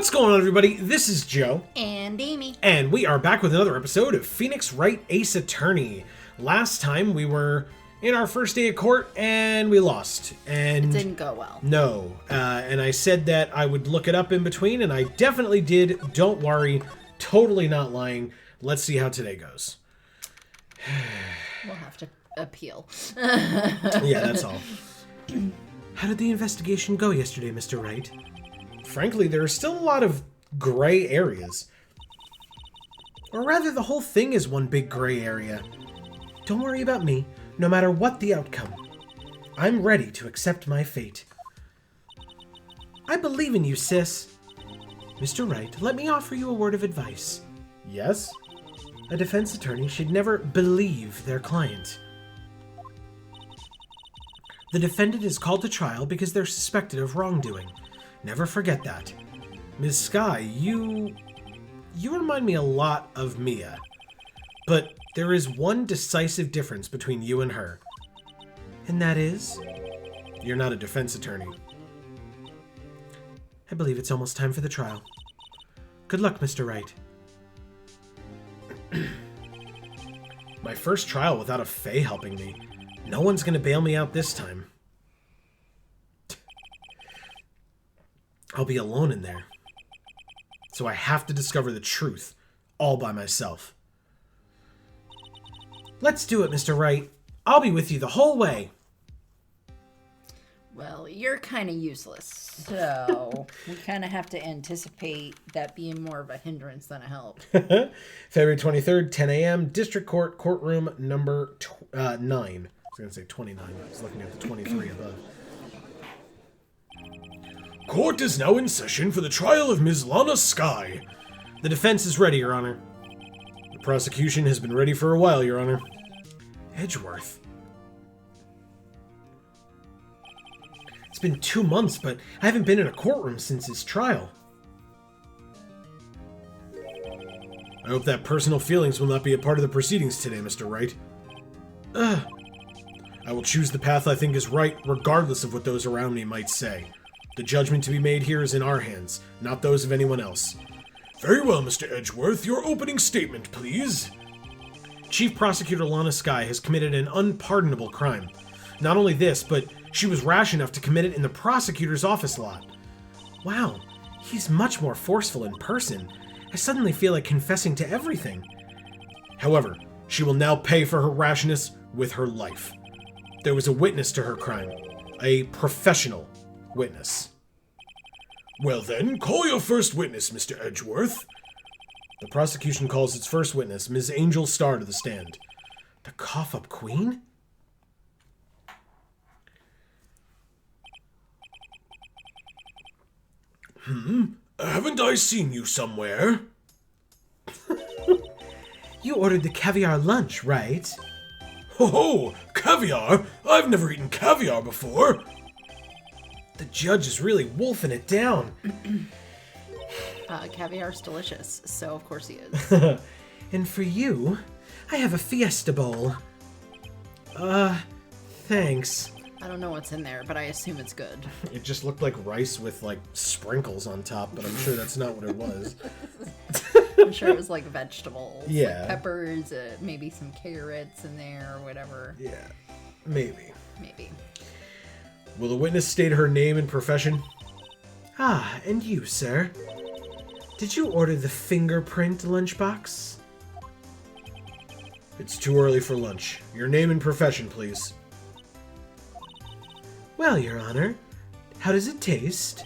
What's going on, everybody? This is Joe. And Amy. And we are back with another episode of Phoenix Wright Ace Attorney. Last time we were in our first day of court and we lost. And it didn't go well. No. And I said that I would look it up in between, and I definitely did. Don't worry. Totally not lying. Let's see how today goes. We'll have to appeal. Yeah, that's all. How did the investigation go yesterday, Mr. Wright? Frankly, there are still a lot of gray areas. Or rather, the whole thing is one big gray area. Don't worry about me, no matter what the outcome. I'm ready to accept my fate. I believe in you, sis. Mr. Wright, let me offer you a word of advice. Yes? A defense attorney should never believe their client. The defendant is called to trial because they're suspected of wrongdoing. Never forget that. Ms. Skye, you remind me a lot of Mia. But there is one decisive difference between you and her. And that is, you're not a defense attorney. I believe it's almost time for the trial. Good luck, Mr. Wright. My first trial without a Fae helping me. No one's gonna bail me out this time. I'll be alone in there. So I have to discover the truth, all by myself. Let's do it, Mr. Wright. I'll be with you the whole way. Well, you're kind of useless, so we kind of have to anticipate that being more of a hindrance than a help. February 23rd, 10 a.m., District Court, courtroom number 9. I was going to say 29. I was looking at the 23 above. Court is now in session for the trial of Ms. Lana Skye. The defense is ready, Your Honor. The prosecution has been ready for a while, Your Honor. Edgeworth. It's been 2 months, but I haven't been in a courtroom since his trial. I hope that personal feelings will not be a part of the proceedings today, Mr. Wright. I will choose the path I think is right, regardless of what those around me might say. The judgment to be made here is in our hands, not those of anyone else. Very well, Mr. Edgeworth. Your opening statement, please. Chief Prosecutor Lana Skye has committed an unpardonable crime. Not only this, but she was rash enough to commit it in the prosecutor's office lot. Wow, he's much more forceful in person. I suddenly feel like confessing to everything. However, she will now pay for her rashness with her life. There was a witness to her crime. A professional witness. Well then, call your first witness, Mr. Edgeworth. The prosecution calls its first witness, Ms. Angel Starr, to the stand. The cough-up queen? Haven't I seen you somewhere? You ordered the caviar lunch, right? Ho, caviar? I've never eaten caviar before. The judge is really wolfing it down. Caviar's delicious, so of course he is. And for you, I have a fiesta bowl. Thanks. I don't know what's in there, but I assume it's good. It just looked like rice with, like, sprinkles on top, but I'm sure that's not what it was. I'm sure it was, like, vegetables. Yeah. Like peppers, maybe some carrots in there, or whatever. Yeah, maybe. Maybe. Will the witness state her name and profession? Ah, and you, sir? Did you order the fingerprint lunchbox? It's too early for lunch. Your name and profession, please. Well, Your Honor, how does it taste?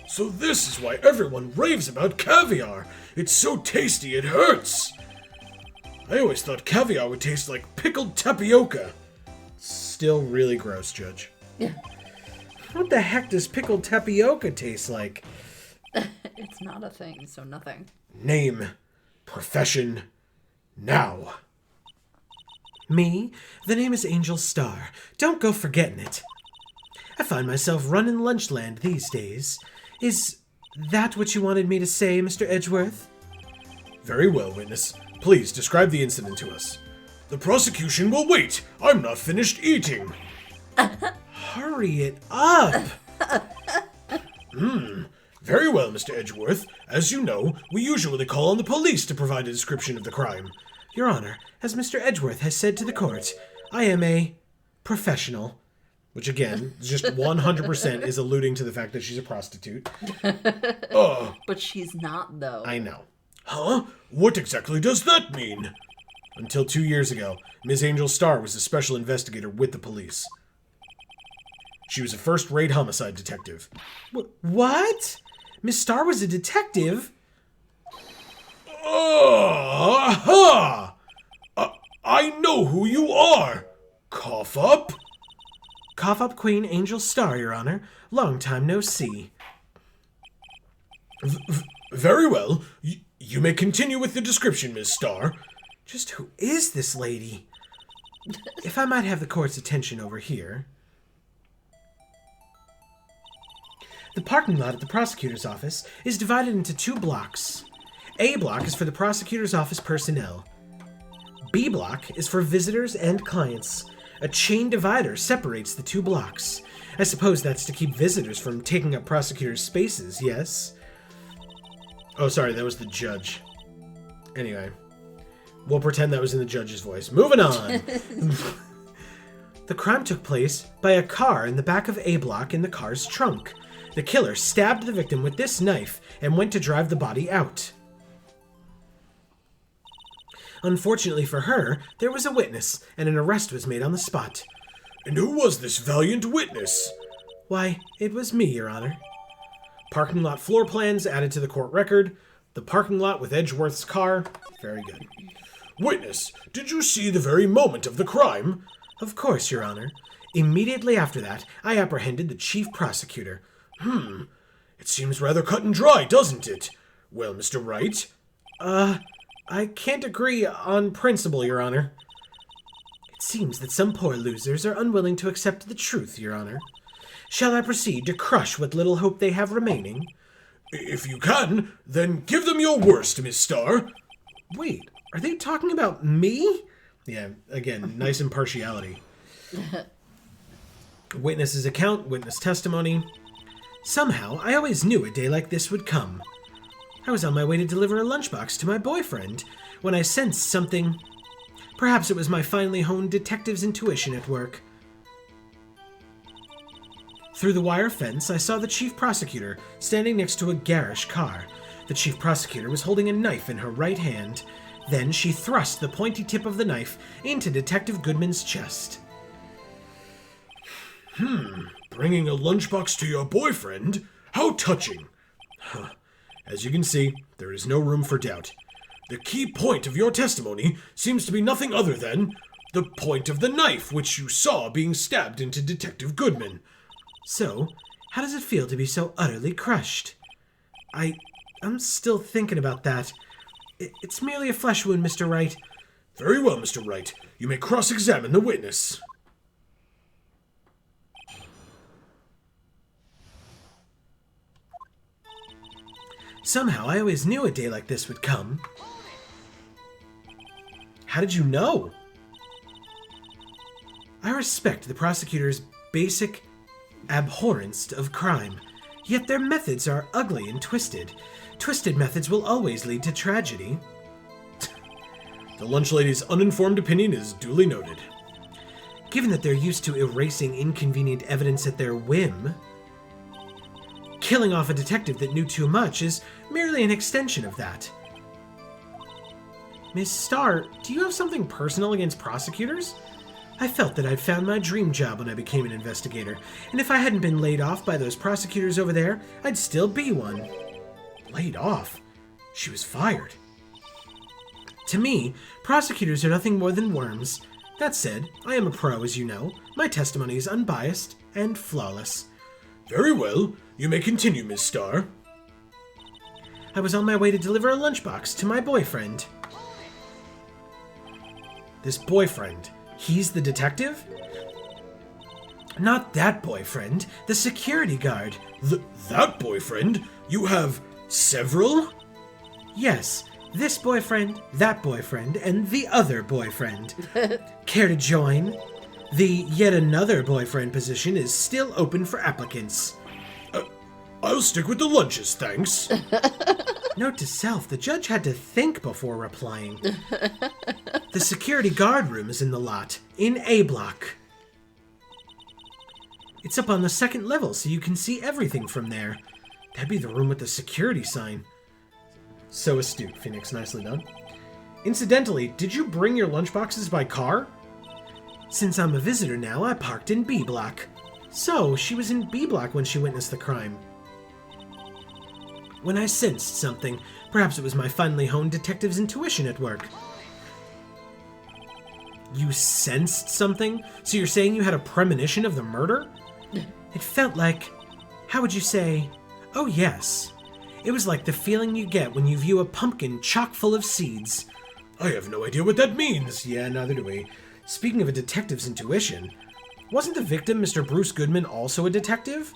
So this is why everyone raves about caviar. It's so tasty it hurts. I always thought caviar would taste like pickled tapioca. Still really gross, Judge. Yeah. What the heck does pickled tapioca taste like? It's not a thing, so nothing. Name, profession, now. Me? The name is Angel Starr. Don't go forgetting it. I find myself running Lunchland these days. Is that what you wanted me to say, Mr. Edgeworth? Very well, witness. Please describe the incident to us. The prosecution will wait. I'm not finished eating. Hurry it up. Very well, Mr. Edgeworth. As you know, we usually call on the police to provide a description of the crime. Your Honor, as Mr. Edgeworth has said to the court, I am a professional. Which, again, just 100% is alluding to the fact that she's a prostitute. But she's not, though. I know. Huh? What exactly does that mean? Until 2 years ago, Ms. Angel Starr was a special investigator with the police. She was a first-rate homicide detective. What? Miss Starr was a detective? Aha! I know who you are! Cough up? Cough up Queen Angel Starr, Your Honor. Long time no see. Very well. You may continue with the description, Miss Starr. Just who is this lady? If I might have the court's attention over here. The parking lot at the prosecutor's office is divided into 2 blocks. A block is for the prosecutor's office personnel. B block is for visitors and clients. A chain divider separates the 2 blocks. I suppose that's to keep visitors from taking up prosecutors' spaces, yes? Oh, sorry, that was the judge. Anyway, we'll pretend that was in the judge's voice. Moving on! The crime took place by a car in the back of A block in the car's trunk. The killer stabbed the victim with this knife and went to drive the body out. Unfortunately for her, there was a witness, and an arrest was made on the spot. And who was this valiant witness? Why, it was me, Your Honor. Parking lot floor plans added to the court record. The parking lot with Edgeworth's car. Very good. Witness, did you see the very moment of the crime? Of course, Your Honor. Immediately after that, I apprehended the chief prosecutor. It seems rather cut and dry, doesn't it? Well, Mr. Wright? I can't agree on principle, Your Honor. It seems that some poor losers are unwilling to accept the truth, Your Honor. Shall I proceed to crush what little hope they have remaining? If you can, then give them your worst, Miss Starr. Wait, are they talking about me? Yeah, again, nice impartiality. Witness's account, witness testimony. Somehow, I always knew a day like this would come. I was on my way to deliver a lunchbox to my boyfriend when I sensed something. Perhaps it was my finely honed detective's intuition at work. Through the wire fence, I saw the chief prosecutor standing next to a garish car. The chief prosecutor was holding a knife in her right hand. Then she thrust the pointy tip of the knife into Detective Goodman's chest. Bringing a lunchbox to your boyfriend? How touching. As you can see, there is no room for doubt. The key point of your testimony seems to be nothing other than the point of the knife which you saw being stabbed into Detective Goodman. So, how does it feel to be so utterly crushed? I'm still thinking about that. It's merely a flesh wound, Mr. Wright. Very well, Mr. Wright. You may cross-examine the witness. Somehow, I always knew a day like this would come. How did you know? I respect the prosecutor's basic abhorrence of crime, yet their methods are ugly and twisted. Twisted methods will always lead to tragedy. The lunch lady's uninformed opinion is duly noted. Given that they're used to erasing inconvenient evidence at their whim, killing off a detective that knew too much is merely an extension of that. Miss Starr, do you have something personal against prosecutors? I felt that I'd found my dream job when I became an investigator, and if I hadn't been laid off by those prosecutors over there, I'd still be one. Laid off? She was fired. To me, prosecutors are nothing more than worms. That said, I am a pro, as you know. My testimony is unbiased and flawless. Very well. You may continue, Miss Starr. I was on my way to deliver a lunchbox to my boyfriend. This boyfriend, he's the detective? Not that boyfriend, the security guard. That boyfriend? You have several? Yes, this boyfriend, that boyfriend, and the other boyfriend. Care to join? The yet another boyfriend position is still open for applicants. I'll stick with the lunches, thanks. Note to self, the judge had to think before replying. The security guard room is in the lot, in A block. It's up on the second level, so you can see everything from there. That'd be the room with the security sign. So astute, Phoenix. Nicely done. Incidentally, did you bring your lunchboxes by car? Since I'm a visitor now, I parked in B block. So, she was in B block when she witnessed the crime. When I sensed something, perhaps it was my finely honed detective's intuition at work. You sensed something? So you're saying you had a premonition of the murder? It felt like... how would you say... oh yes. It was like the feeling you get when you view a pumpkin chock full of seeds. I have no idea what that means. Yeah, neither do we. Speaking of a detective's intuition, wasn't the victim, Mr. Bruce Goodman, also a detective?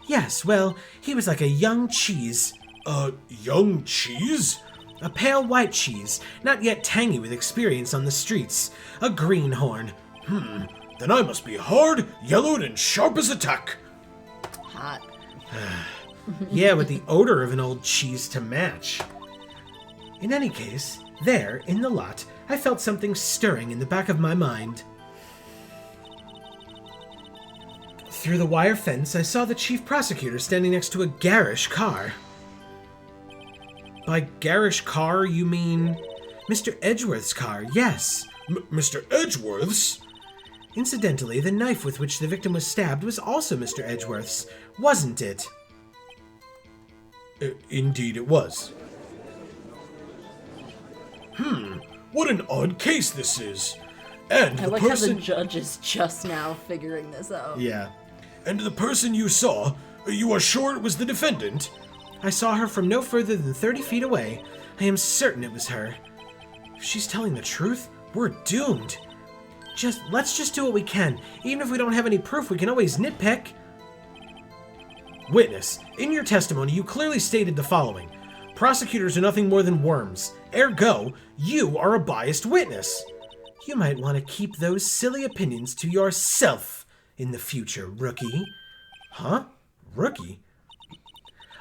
Yes, well, he was like a young cheese. A young cheese? A pale white cheese, not yet tangy with experience on the streets. A greenhorn. Then I must be hard, yellowed, and sharp as a tack. Hot. Yeah, with the odor of an old cheese to match. In any case, there, in the lot, I felt something stirring in the back of my mind. Through the wire fence, I saw the chief prosecutor standing next to a garish car. By garish car, you mean Mr. Edgeworth's car, yes. Mr. Edgeworth's? Incidentally, the knife with which the victim was stabbed was also Mr. Edgeworth's, wasn't it? Indeed it was. What an odd case this is. And I the like person... how the judge is just now figuring this out. Yeah. And the person you saw, you are sure it was the defendant? I saw her from no further than 30 feet away. I am certain it was her. If she's telling the truth, we're doomed. Let's just do what we can. Even if we don't have any proof, we can always nitpick. Witness, in your testimony, you clearly stated the following. Prosecutors are nothing more than worms. Ergo, you are a biased witness. You might want to keep those silly opinions to yourself in the future, rookie. Huh? Rookie?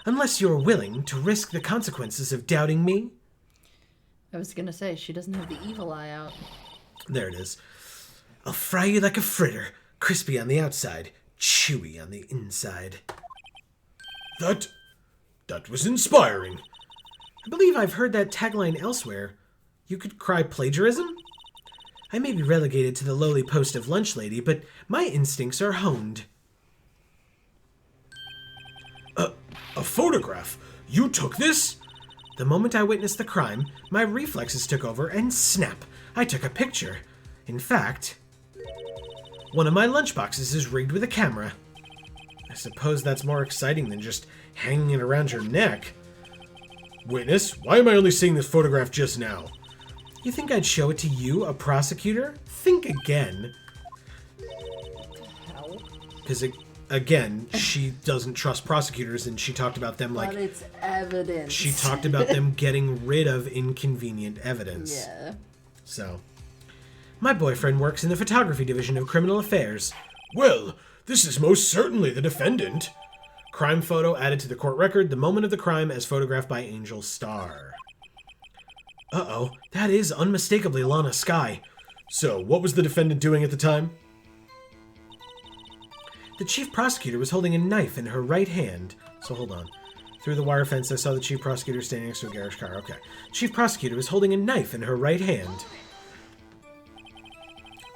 Unless you're willing to risk the consequences of doubting me. I was gonna say, she doesn't have the evil eye out. There it is. I'll fry you like a fritter, crispy on the outside, chewy on the inside. That was inspiring. I believe I've heard that tagline elsewhere. You could cry plagiarism? I may be relegated to the lowly post of lunch lady, but my instincts are honed. A photograph? You took this? The moment I witnessed the crime, my reflexes took over and snap, I took a picture. In fact, one of my lunchboxes is rigged with a camera. I suppose that's more exciting than just hanging it around your neck. Witness, why am I only seeing this photograph just now? You think I'd show it to you, a prosecutor? Think again. How? Because, again, she doesn't trust prosecutors, and she talked about them like... But it's evidence. She talked about them getting rid of inconvenient evidence. Yeah. So, my boyfriend works in the photography division of criminal affairs. Well, this is most certainly the defendant. Crime photo added to the court record, the moment of the crime as photographed by Angel Starr. Uh-oh, that is unmistakably Lana Skye. So, what was the defendant doing at the time? The chief prosecutor was holding a knife in her right hand. So hold on. Through the wire fence, I saw the chief prosecutor standing next to a garish car. Okay. Chief prosecutor was holding a knife in her right hand.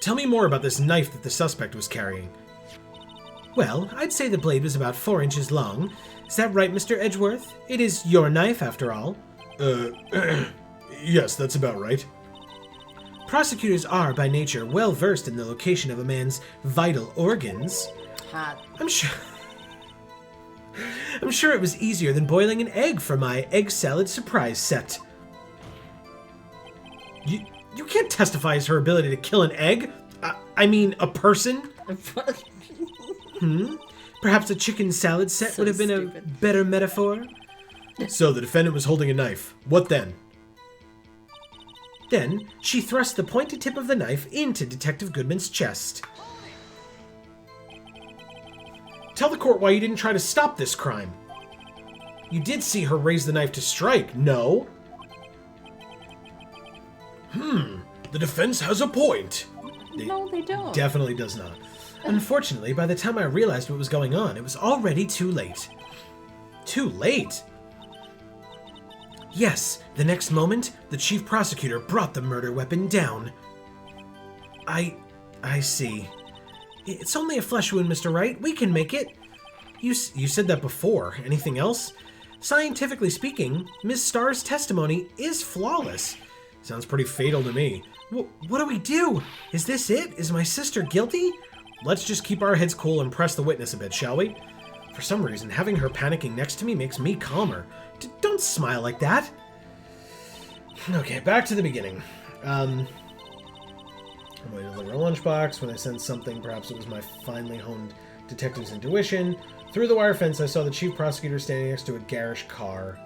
Tell me more about this knife that the suspect was carrying. Well, I'd say the blade was about 4 inches long. Is that right, Mr. Edgeworth? It is your knife, after all. Yes, that's about right. Prosecutors are, by nature, well versed in the location of a man's vital organs. Hot. I'm sure it was easier than boiling an egg for my egg salad surprise set. You can't testify as her ability to kill an egg. I mean, a person. Perhaps a chicken salad set So would have been stupid. a better metaphor. So the defendant was holding a knife. What then? Then she thrust the pointed tip of the knife into Detective Goodman's chest. Tell the court why you didn't try to stop this crime. You did see her raise the knife to strike, no? The defense has a point. No, they don't. Definitely does not. Unfortunately, by the time I realized what was going on, it was already too late. Too late? Yes, the next moment, the chief prosecutor brought the murder weapon down. I see. It's only a flesh wound, Mr. Wright. We can make it. You said that before. Anything else? Scientifically speaking, Ms. Starr's testimony is flawless. Sounds pretty fatal to me. What do we do? Is this it? Is my sister guilty? Let's just keep our heads cool and press the witness a bit, shall we? For some reason, having her panicking next to me makes me calmer. Don't smile like that. Okay, back to the beginning. I went to deliver a lunchbox. When I sensed something, perhaps it was my finely honed detective's intuition. Through the wire fence, I saw the chief prosecutor standing next to a garish car.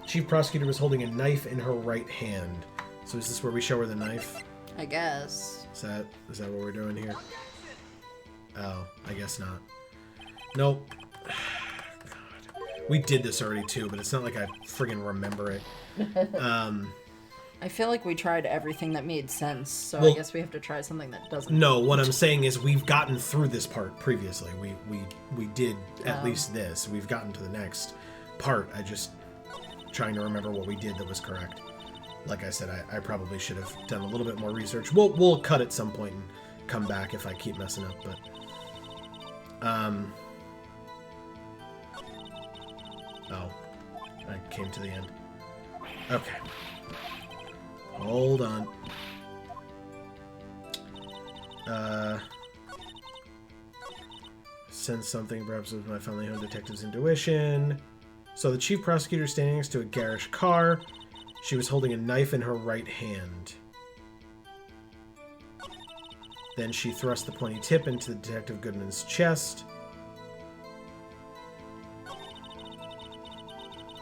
Chief prosecutor was holding a knife in her right hand. So is this where we show her the knife? I guess. Is that what we're doing here? Oh, I guess not. Nope. God. We did this already too, but it's not like I friggin' remember it. I feel like we tried everything that made sense, so Well, I guess we have to try something that doesn't. No, what I'm saying is we've gotten through this part previously. We did at least this. We've gotten to the next part. I just trying to remember what we did that was correct. Like I said, I probably should have done a little bit more research. We'll cut at some point and come back if I keep messing up, but oh, I came to the end. Okay. Hold on. Sense something, perhaps with my family home detective's intuition. So the chief prosecutor standing next to a garish car. She was holding a knife in her right hand. Then she thrust the pointy tip into the Detective Goodman's chest.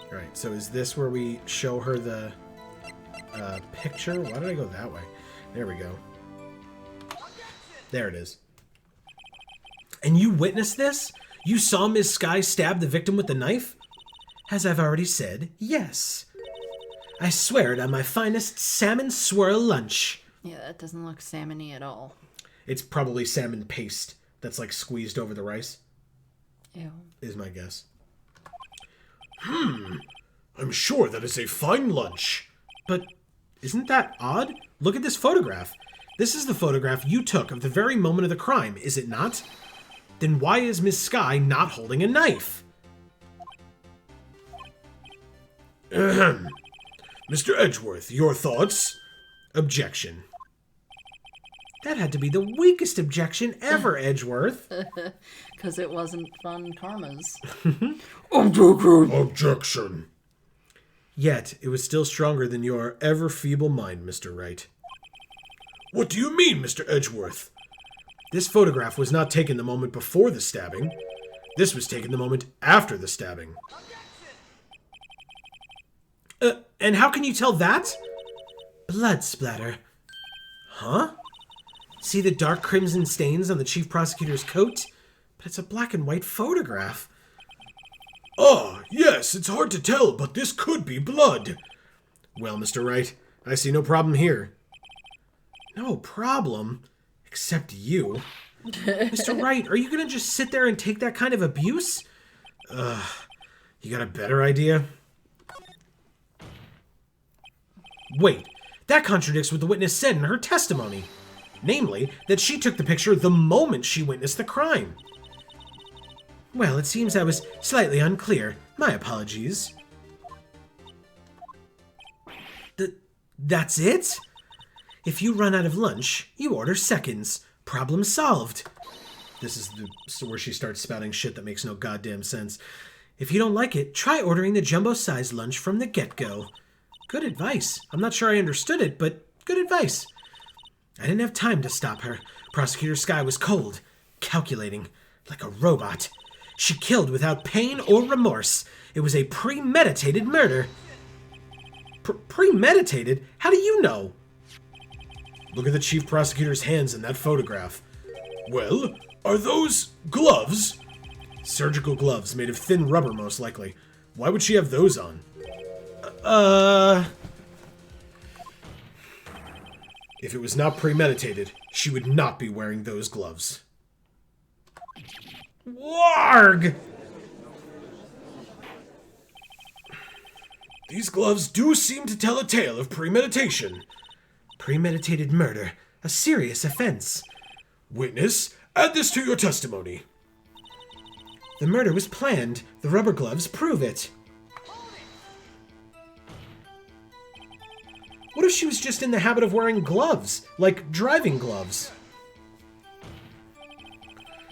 Alright, so is this where we show her the picture? Why did I go that way? There we go. There it is. And you witnessed this? You saw Ms. Skye stab the victim with the knife? As I've already said, yes. I swear it on my finest salmon swirl lunch. Yeah, that doesn't look salmon-y at all. It's probably salmon paste that's like squeezed over the rice. Ew. Is my guess. I'm sure that is a fine lunch. But isn't that odd? Look at this photograph. This is the photograph you took of the very moment of the crime, is it not? Then why is Miss Skye not holding a knife? Ahem. Mr. Edgeworth, your thoughts? Objection. That had to be the weakest objection ever, Edgeworth. Because it wasn't fun karmas. Objection. Yet, it was still stronger than your ever-feeble mind, Mr. Wright. What do you mean, Mr. Edgeworth? This photograph was not taken the moment before the stabbing. This was taken the moment after the stabbing. And how can you tell that? Blood splatter. Huh? See the dark crimson stains on the chief prosecutor's coat? But it's a black and white photograph. Ah, yes, it's hard to tell, but this could be blood. Well, Mr. Wright, I see no problem here. No problem? Except you. Mr. Wright, are you gonna just sit there and take that kind of abuse? You got a better idea? Wait, that contradicts what the witness said in her testimony. Namely, that she took the picture the moment she witnessed the crime. Well, it seems I was slightly unclear. My apologies. That's it? If you run out of lunch, you order seconds. Problem solved. This is where she starts spouting shit that makes no goddamn sense. If you don't like it, try ordering the jumbo-sized lunch from the get-go. Good advice. I'm not sure I understood it, but good advice. I didn't have time to stop her. Prosecutor Skye was cold, calculating, like a robot. She killed without pain or remorse. It was a premeditated murder. Premeditated? How do you know? Look at the chief prosecutor's hands in that photograph. Well, are those gloves? Surgical gloves made of thin rubber, most likely. Why would she have those on? If it was not premeditated, she would not be wearing those gloves. Warg! These gloves do seem to tell a tale of premeditation. Premeditated murder, a serious offense. Witness, add this to your testimony. The murder was planned. The rubber gloves prove it. What if she was just in the habit of wearing gloves, like driving gloves?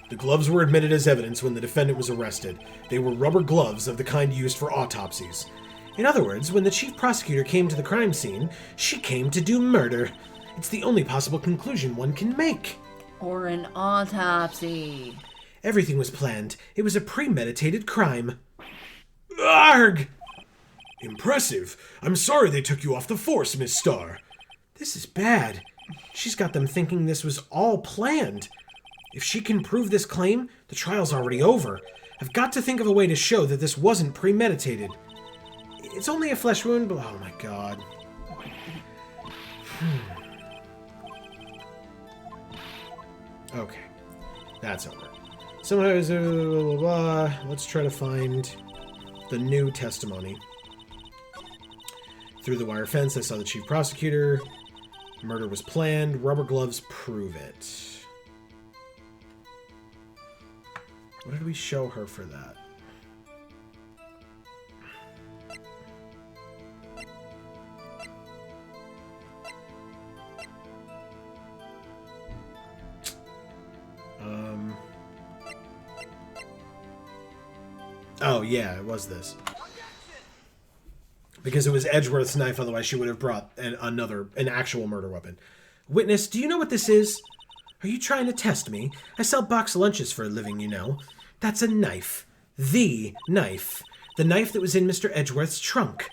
The gloves were admitted as evidence when the defendant was arrested. They were rubber gloves of the kind used for autopsies. In other words, when the chief prosecutor came to the crime scene, she came to do murder. It's the only possible conclusion one can make. Or an autopsy. Everything was planned. It was a premeditated crime. Arg! Impressive. I'm sorry they took you off the force, Miss Starr. This is bad. She's got them thinking this was all planned. If she can prove this claim, the trial's already over. I've got to think of a way to show that this wasn't premeditated. It's only a flesh wound, but oh my god. Okay. That's over. Sometimes, blah, blah, blah. Let's try to find the new testimony. Through the wire fence, I saw the chief prosecutor. Murder was planned. Rubber gloves prove it. What did we show her for that? Oh, yeah, it was this. Because it was Edgeworth's knife, otherwise she would have brought an actual murder weapon. Witness, do you know what this is? Are you trying to test me? I sell box lunches for a living, you know. That's a knife. The knife. The knife that was in Mr. Edgeworth's trunk.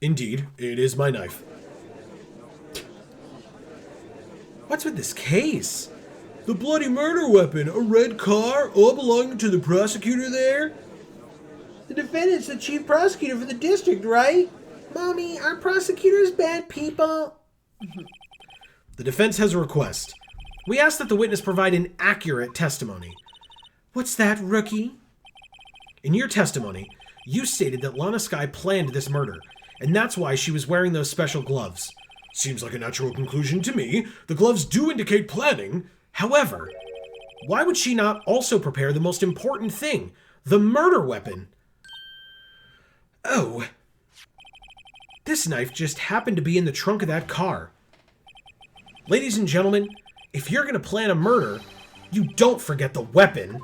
Indeed, it is my knife. What's with this case? The bloody murder weapon, a red car, all belonging to the prosecutor there? The defendant's the chief prosecutor for the district, right? Mommy, are prosecutors bad people? The defense has a request. We ask that the witness provide an accurate testimony. What's that, rookie? In your testimony, you stated that Lana Skye planned this murder, and that's why she was wearing those special gloves. Seems like a natural conclusion to me. The gloves do indicate planning. However, why would she not also prepare the most important thing, the murder weapon? Oh. This knife just happened to be in the trunk of that car. Ladies and gentlemen, if you're going to plan a murder, you don't forget the weapon.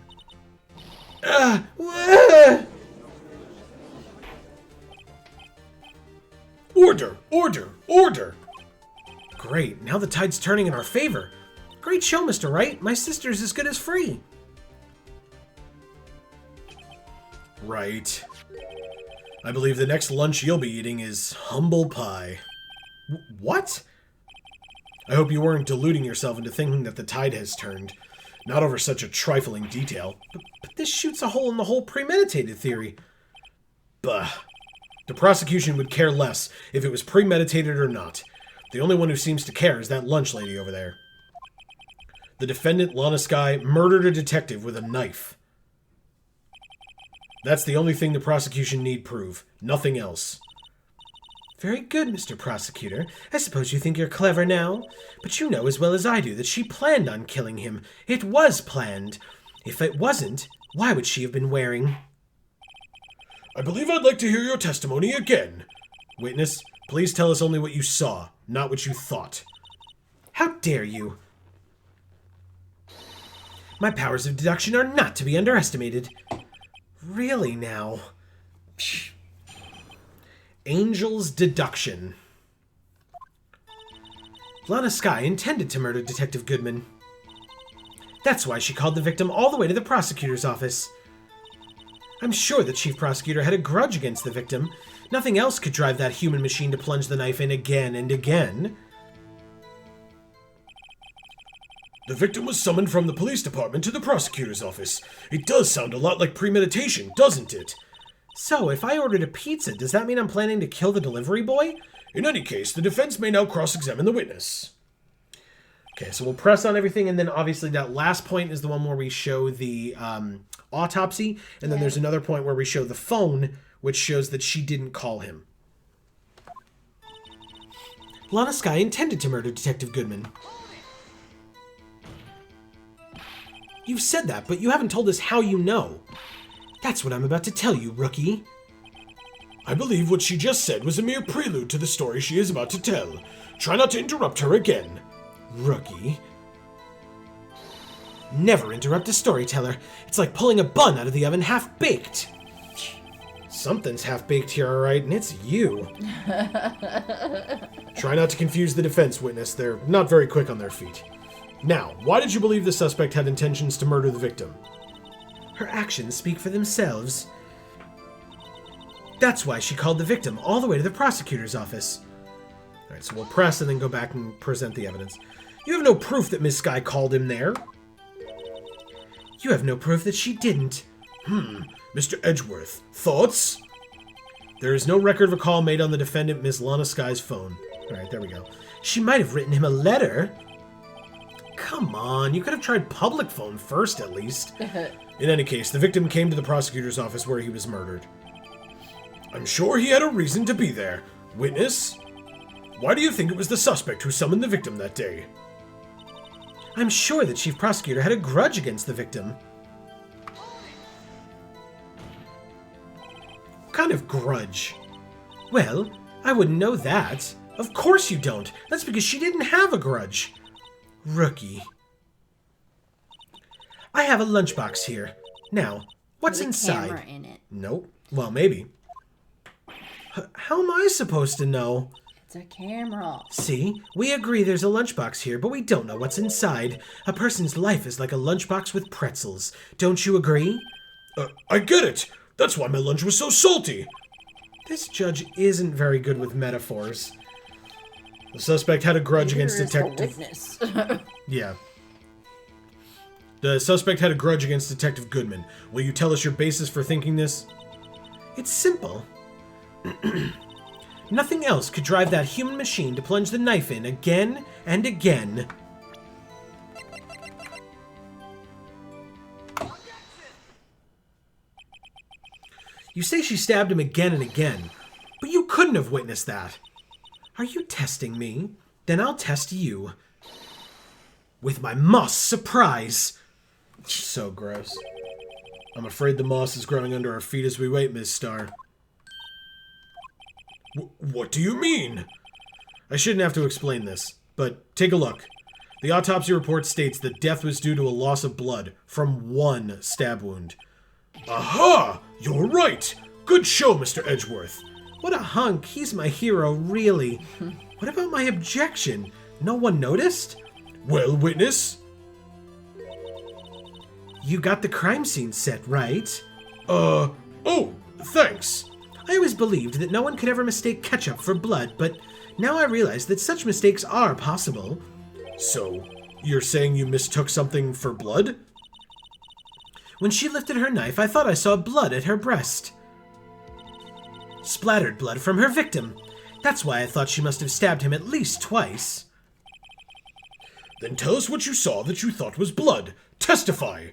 Order! Order! Order! Great, now the tide's turning in our favor. Great show, Mr. Wright. My sister's as good as free. Right. I believe the next lunch you'll be eating is humble pie. What? I hope you weren't deluding yourself into thinking that the tide has turned. Not over such a trifling detail. But this shoots a hole in the whole premeditated theory. Bah. The prosecution would care less if it was premeditated or not. The only one who seems to care is that lunch lady over there. The defendant, Lana Skye, murdered a detective with a knife. That's the only thing the prosecution need prove. Nothing else. Very good, Mr. Prosecutor. I suppose you think you're clever now. But you know as well as I do that she planned on killing him. It was planned. If it wasn't, why would she have been wearing... I believe I'd like to hear your testimony again. Witness, please tell us only what you saw, not what you thought. How dare you? My powers of deduction are not to be underestimated. Really now? Psh. Angel's deduction. Lana Skye intended to murder Detective Goodman. That's why she called the victim all the way to the prosecutor's office. I'm sure the chief prosecutor had a grudge against the victim. Nothing else could drive that human machine to plunge the knife in again and again. The victim was summoned from the police department to the prosecutor's office. It does sound a lot like premeditation, doesn't it? So, if I ordered a pizza, does that mean I'm planning to kill the delivery boy? In any case, the defense may now cross-examine the witness. Okay, so we'll press on everything, and then obviously that last point is the one where we show the autopsy, and then there's another point where we show the phone, which shows that she didn't call him. Lana Skye intended to murder Detective Goodman. You've said that, but you haven't told us how you know. That's what I'm about to tell you, rookie. I believe what she just said was a mere prelude to the story she is about to tell. Try not to interrupt her again. Rookie. Never interrupt a storyteller. It's like pulling a bun out of the oven half-baked. Something's half-baked here, all right, and it's you. Try not to confuse the defense witness. They're not very quick on their feet. Now, why did you believe the suspect had intentions to murder the victim? Her actions speak for themselves. That's why she called the victim all the way to the prosecutor's office. All right, so we'll press and then go back and present the evidence. You have no proof that Miss Skye called him there. You have no proof that she didn't. Mr. Edgeworth, thoughts? There is no record of a call made on the defendant, Miss Lana Skye's phone. All right, there we go. She might have written him a letter. Come on, you could have tried public phone first, at least. In any case, the victim came to the prosecutor's office where he was murdered. I'm sure he had a reason to be there. Witness? Why do you think it was the suspect who summoned the victim that day? I'm sure the chief prosecutor had a grudge against the victim. What kind of grudge? Well, I wouldn't know that. Of course you don't. That's because she didn't have a grudge. Rookie. I have a lunchbox here. Now, what's inside? Camera in it. Nope. Well, maybe. How am I supposed to know? It's a camera. See, we agree there's a lunchbox here, but we don't know what's inside. A person's life is like a lunchbox with pretzels. Don't you agree? I get it. That's why my lunch was so salty. This judge isn't very good with metaphors. The suspect had a grudge against Detective... witness. Yeah. The suspect had a grudge against Detective Goodman. Will you tell us your basis for thinking this? It's simple. Nothing else could drive that human machine to plunge the knife in again and again. You say she stabbed him again and again, but you couldn't have witnessed that. Are you testing me? Then I'll test you. With my moss surprise. So gross. I'm afraid the moss is growing under our feet as we wait, Miss Starr. What do you mean? I shouldn't have to explain this, but take a look. The autopsy report states that death was due to a loss of blood from one stab wound. Aha! You're right! Good show, Mr. Edgeworth. What a hunk. He's my hero, really. What about my objection? No one noticed? Well, witness? You got the crime scene set, right? Oh, thanks. I always believed that no one could ever mistake ketchup for blood, but now I realize that such mistakes are possible. So, you're saying you mistook something for blood? When she lifted her knife, I thought I saw blood at her breast. Splattered blood from her victim. That's why I thought she must have stabbed him at least twice. Then tell us what you saw that you thought was blood. Testify!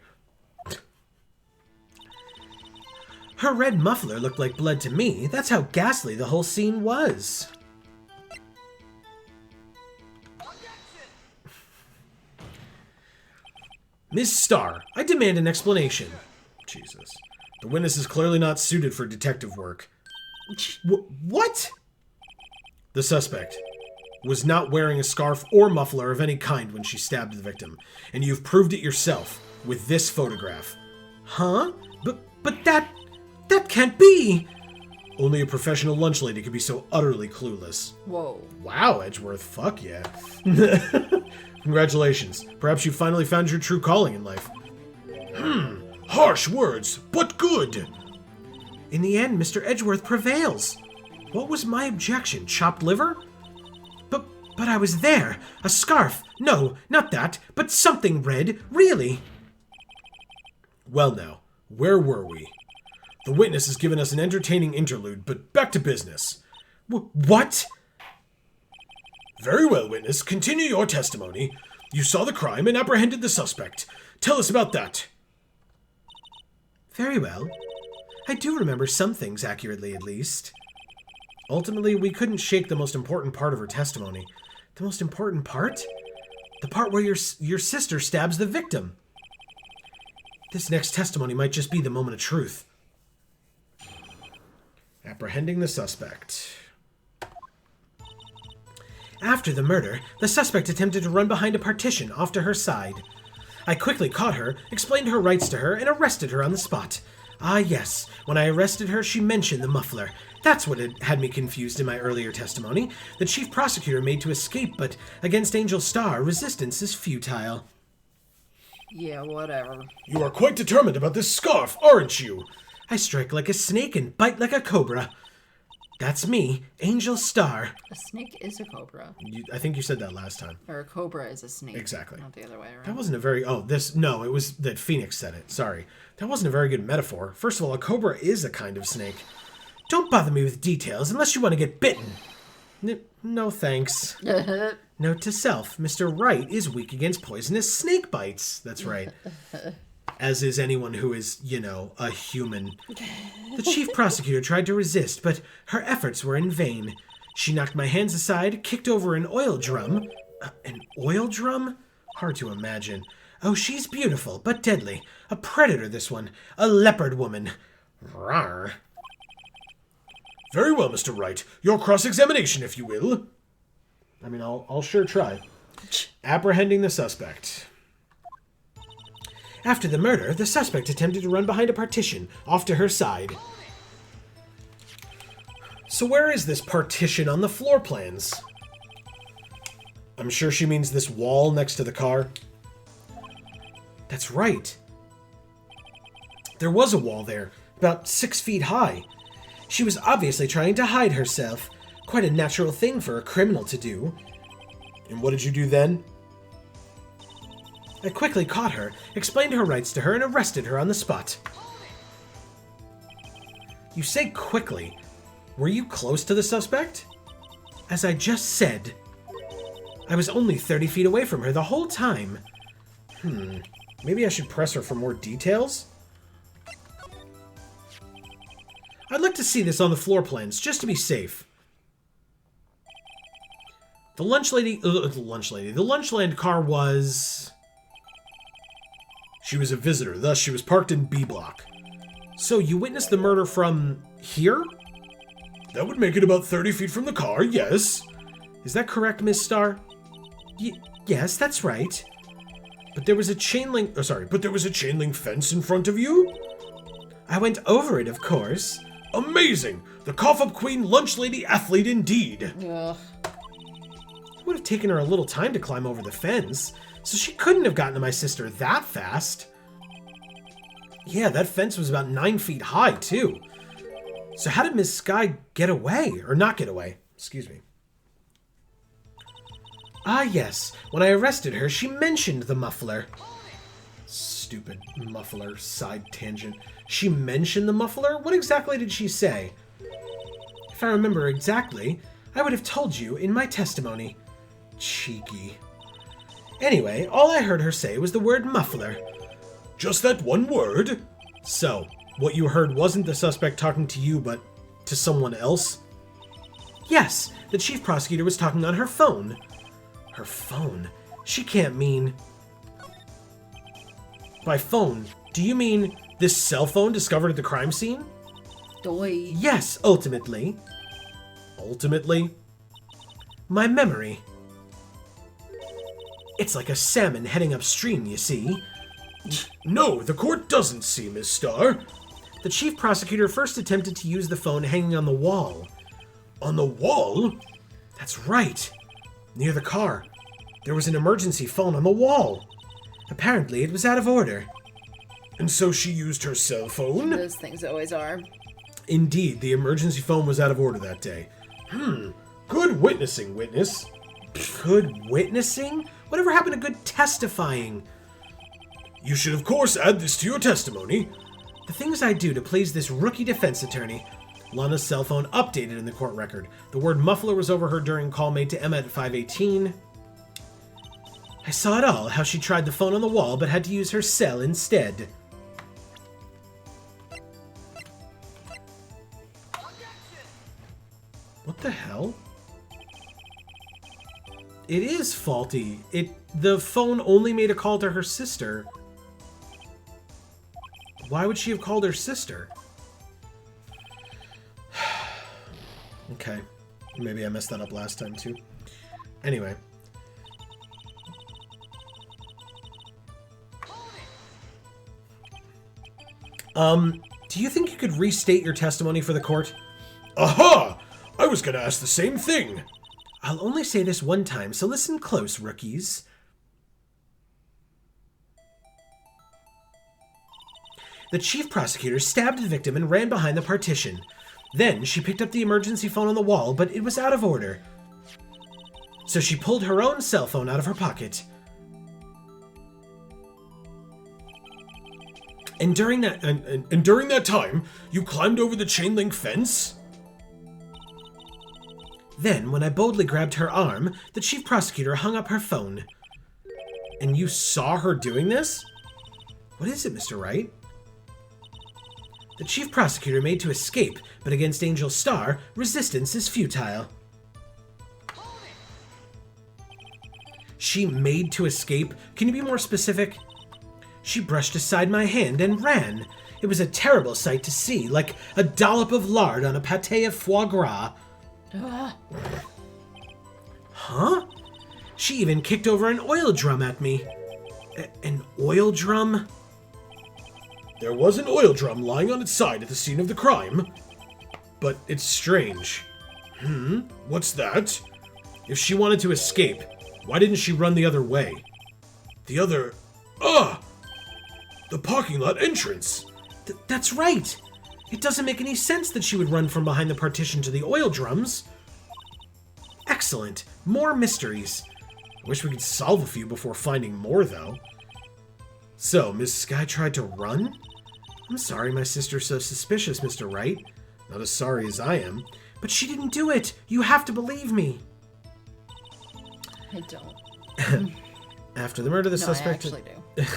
Her red muffler looked like blood to me. That's how ghastly the whole scene was. Miss Starr, I demand an explanation. Jesus. The witness is clearly not suited for detective work. What? The suspect was not wearing a scarf or muffler of any kind when she stabbed the victim, and you've proved it yourself with this photograph. Huh? But that can't be! Only a professional lunch lady could be so utterly clueless. Whoa. Wow, Edgeworth, fuck yeah. Congratulations. Perhaps you finally found your true calling in life. Harsh words, but good. In the end, Mr. Edgeworth prevails. What was my objection? Chopped liver? But But I was there. A scarf. No, not that, but something red. Really. Well now, where were we? The witness has given us an entertaining interlude, but back to business. What? Very well, witness. Continue your testimony. You saw the crime and apprehended the suspect. Tell us about that. Very well. I do remember some things accurately, at least. Ultimately, we couldn't shake the most important part of her testimony. The most important part? The part where your sister stabs the victim. This next testimony might just be the moment of truth. Apprehending the suspect. After the murder, the suspect attempted to run behind a partition off to her side. I quickly caught her, explained her rights to her, and arrested her on the spot. Ah, yes, when I arrested her, she mentioned the muffler. That's what had me confused in my earlier testimony. The chief prosecutor made to escape, but against Angel Starr, resistance is futile. Yeah, whatever. You are quite determined about this scarf, aren't you? I strike like a snake and bite like a cobra. That's me, Angel Starr. A snake is a cobra. I think you said that last time. Or a cobra is a snake. Exactly. Not the other way around. That wasn't a very... No, it was that Phoenix said it. Sorry. That wasn't a very good metaphor. First of all, a cobra is a kind of snake. Don't bother me with details unless you want to get bitten. No thanks. Note to self, Mr. Wright is weak against poisonous snake bites. That's right. As is anyone who is, a human. The chief prosecutor tried to resist, but her efforts were in vain. She knocked my hands aside, kicked over an oil drum. An oil drum? Hard to imagine. Oh, she's beautiful, but deadly. A predator, this one. A leopard woman. Rawr. Very well, Mr. Wright. Your cross-examination, if you will. I mean, I'll sure try. Apprehending the suspect. After the murder, the suspect attempted to run behind a partition, off to her side. So where is this partition on the floor plans? I'm sure she means this wall next to the car. That's right. There was a wall there, about 6 feet high. She was obviously trying to hide herself. Quite a natural thing for a criminal to do. And what did you do then? I quickly caught her, explained her rights to her, and arrested her on the spot. You say quickly. Were you close to the suspect? As I just said. I was only 30 feet away from her the whole time. Maybe I should press her for more details? I'd like to see this on the floor plans, just to be safe. The Lunchland car was... She was a visitor, thus she was parked in B block. So you witnessed the murder from here? That would make it about 30 feet from the car, yes. Is that correct, Miss Starr? Yes, that's right. But there was a chain link... but there was a chain link fence in front of you? I went over it, of course. Amazing! The cough-up queen lunch lady athlete indeed. Ugh. It would have taken her a little time to climb over the fence, so she couldn't have gotten to my sister that fast. Yeah, that fence was about 9 feet high, too. So how did Miss Skye get away? Or not get away? Excuse me. Ah, yes. When I arrested her, she mentioned the muffler. Stupid muffler side tangent. She mentioned the muffler? What exactly did she say? If I remember exactly, I would have told you in my testimony. Cheeky. Anyway, all I heard her say was the word muffler. Just that one word? So, what you heard wasn't the suspect talking to you, but to someone else? Yes, the chief prosecutor was talking on her phone. Her phone? She can't mean... By phone, do you mean this cell phone discovered at the crime scene? Doy. Yes, ultimately. Ultimately? My memory. It's like a salmon heading upstream, you see. No, the court doesn't see, Miss Starr. The chief prosecutor first attempted to use the phone hanging on the wall. On the wall? That's right. Near the car. There was an emergency phone on the wall. Apparently, it was out of order. And so she used her cell phone? Those things always are. Indeed, the emergency phone was out of order that day. Good witnessing, witness. Good witnessing? Whatever happened to good testifying? You should, of course, add this to your testimony. The things I do to please this rookie defense attorney. Lana's cell phone updated in the court record. The word muffler was overheard during a call made to Emma at 5:18. I saw it all, how she tried the phone on the wall but had to use her cell instead. What the hell? It is faulty. The phone only made a call to her sister. Why would she have called her sister? Okay. Maybe I messed that up last time too. Anyway. Do you think you could restate your testimony for the court? Aha! I was gonna ask the same thing. I'll only say this one time, so listen close, rookies. The chief prosecutor stabbed the victim and ran behind the partition. Then she picked up the emergency phone on the wall, but it was out of order. So she pulled her own cell phone out of her pocket. And during that time, you climbed over the chain link fence? Then, when I boldly grabbed her arm, the chief prosecutor hung up her phone. And you saw her doing this? What is it, Mr. Wright? The chief prosecutor made to escape, but against Angel Starr, resistance is futile. She made to escape? Can you be more specific? She brushed aside my hand and ran. It was a terrible sight to see, like a dollop of lard on a pâté of foie gras. Huh? She even kicked over an oil drum at me. An oil drum? There was an oil drum lying on its side at the scene of the crime. But it's strange. What's that? If she wanted to escape, why didn't she run the other way? The parking lot entrance. That's right. It doesn't make any sense that she would run from behind the partition to the oil drums. Excellent. More mysteries. I wish we could solve a few before finding more, though. So, Miss Skye tried to run? I'm sorry my sister's so suspicious, Mr. Wright. Not as sorry as I am. But she didn't do it. You have to believe me. I don't. After the murder, the suspect... I actually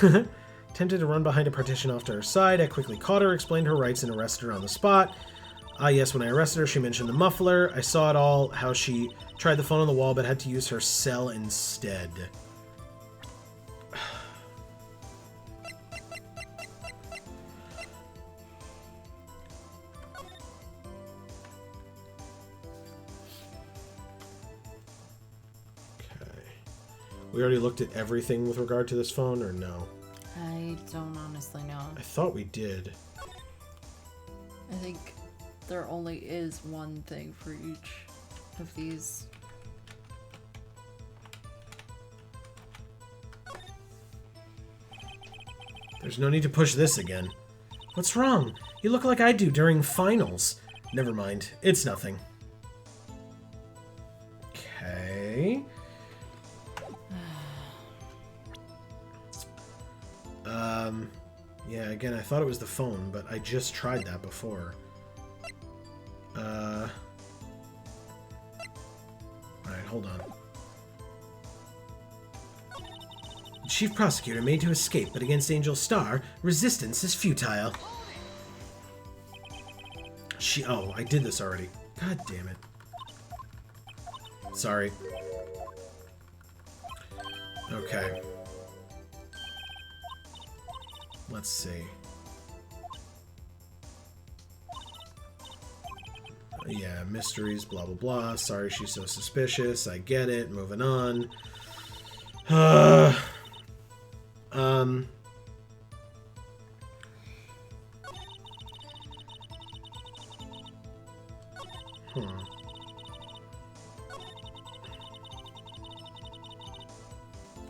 do. Attempted to run behind a partition off to her side. I quickly caught her, explained her rights, and arrested her on the spot. Yes, when I arrested her, she mentioned the muffler. I saw it all, how she tried the phone on the wall but had to use her cell instead. Okay. We already looked at everything with regard to this phone, or no? I don't honestly know. I thought we did. I think there only is one thing for each of these. There's no need to push this again. What's wrong? You look like I do during finals. Never mind. It's nothing. Okay. Yeah, again, I thought it was the phone, but I just tried that before. Alright, hold on. The chief prosecutor made to escape, but against Angel Starr, resistance is futile. Oh, I did this already. God damn it. Sorry. Okay. Let's see. Yeah, mysteries, blah, blah, blah. Sorry she's so suspicious. I get it. Moving on.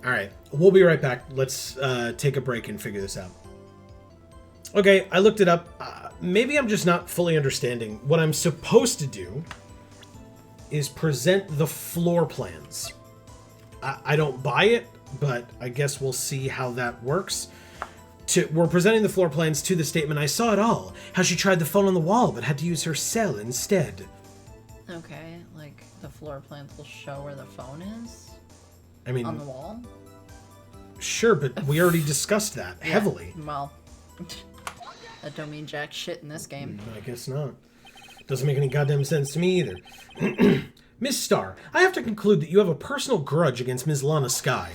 Alright, we'll be right back. Let's take a break and figure this out. Okay, I looked it up. Maybe I'm just not fully understanding. What I'm supposed to do is present the floor plans. I don't buy it, but I guess we'll see how that works. We're presenting the floor plans to the statement, I saw it all. How she tried the phone on the wall, but had to use her cell instead. Okay, like the floor plans will show where the phone is? I mean... On the wall? Sure, but we already discussed that heavily. Well, that don't mean jack shit in this game. I guess not. Doesn't make any goddamn sense to me either. Miss Starr, I have to conclude that you have a personal grudge against Ms. Lana Skye.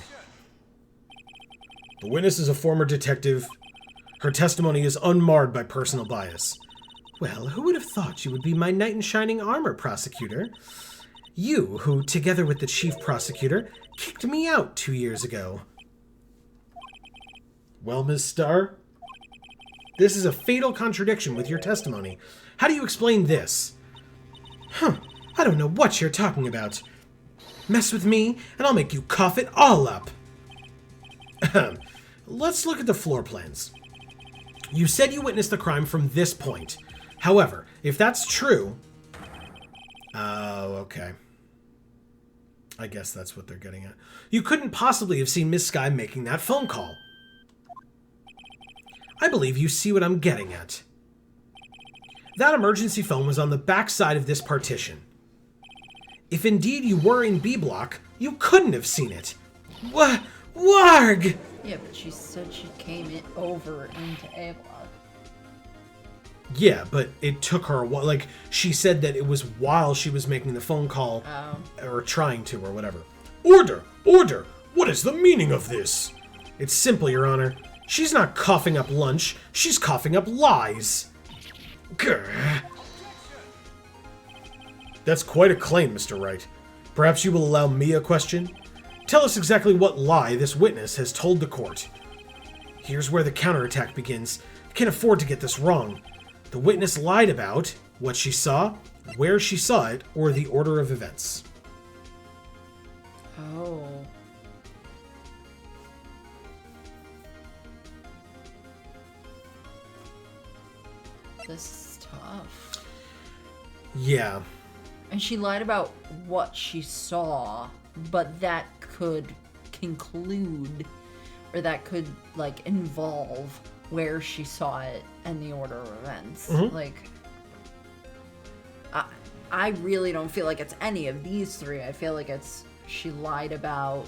The witness is a former detective. Her testimony is unmarred by personal bias. Well, who would have thought you would be my knight in shining armor, prosecutor? You, who, together with the chief prosecutor, kicked me out 2 years ago. Well, Miss Starr, this is a fatal contradiction with your testimony. How do you explain this? I don't know what you're talking about. Mess with me, and I'll make you cough it all up. Let's look at the floor plans. You said you witnessed the crime from this point. However, if that's true... Oh, okay. I guess that's what they're getting at. You couldn't possibly have seen Miss Skye making that phone call. I believe you see what I'm getting at. That emergency phone was on the back side of this partition. If indeed you were in B block, you couldn't have seen it. Warg! Yeah, but she said she came over into A block. Yeah, but it took her a while. Like, she said that it was while she was making the phone call, or trying to, or whatever. Order! Order! What is the meaning of this? It's simple, Your Honor. She's not coughing up lunch, she's coughing up lies. Grr. That's quite a claim, Mr. Wright. Perhaps you will allow me a question? Tell us exactly what lie this witness has told the court. Here's where the counterattack begins. I can't afford to get this wrong. The witness lied about what she saw, where she saw it, or the order of events. Oh. This is tough. Yeah. And she lied about what she saw, but that could conclude, or that could, like, involve where she saw it and the order of events. Mm-hmm. Like, I really don't feel like it's any of these three. I feel like it's she lied about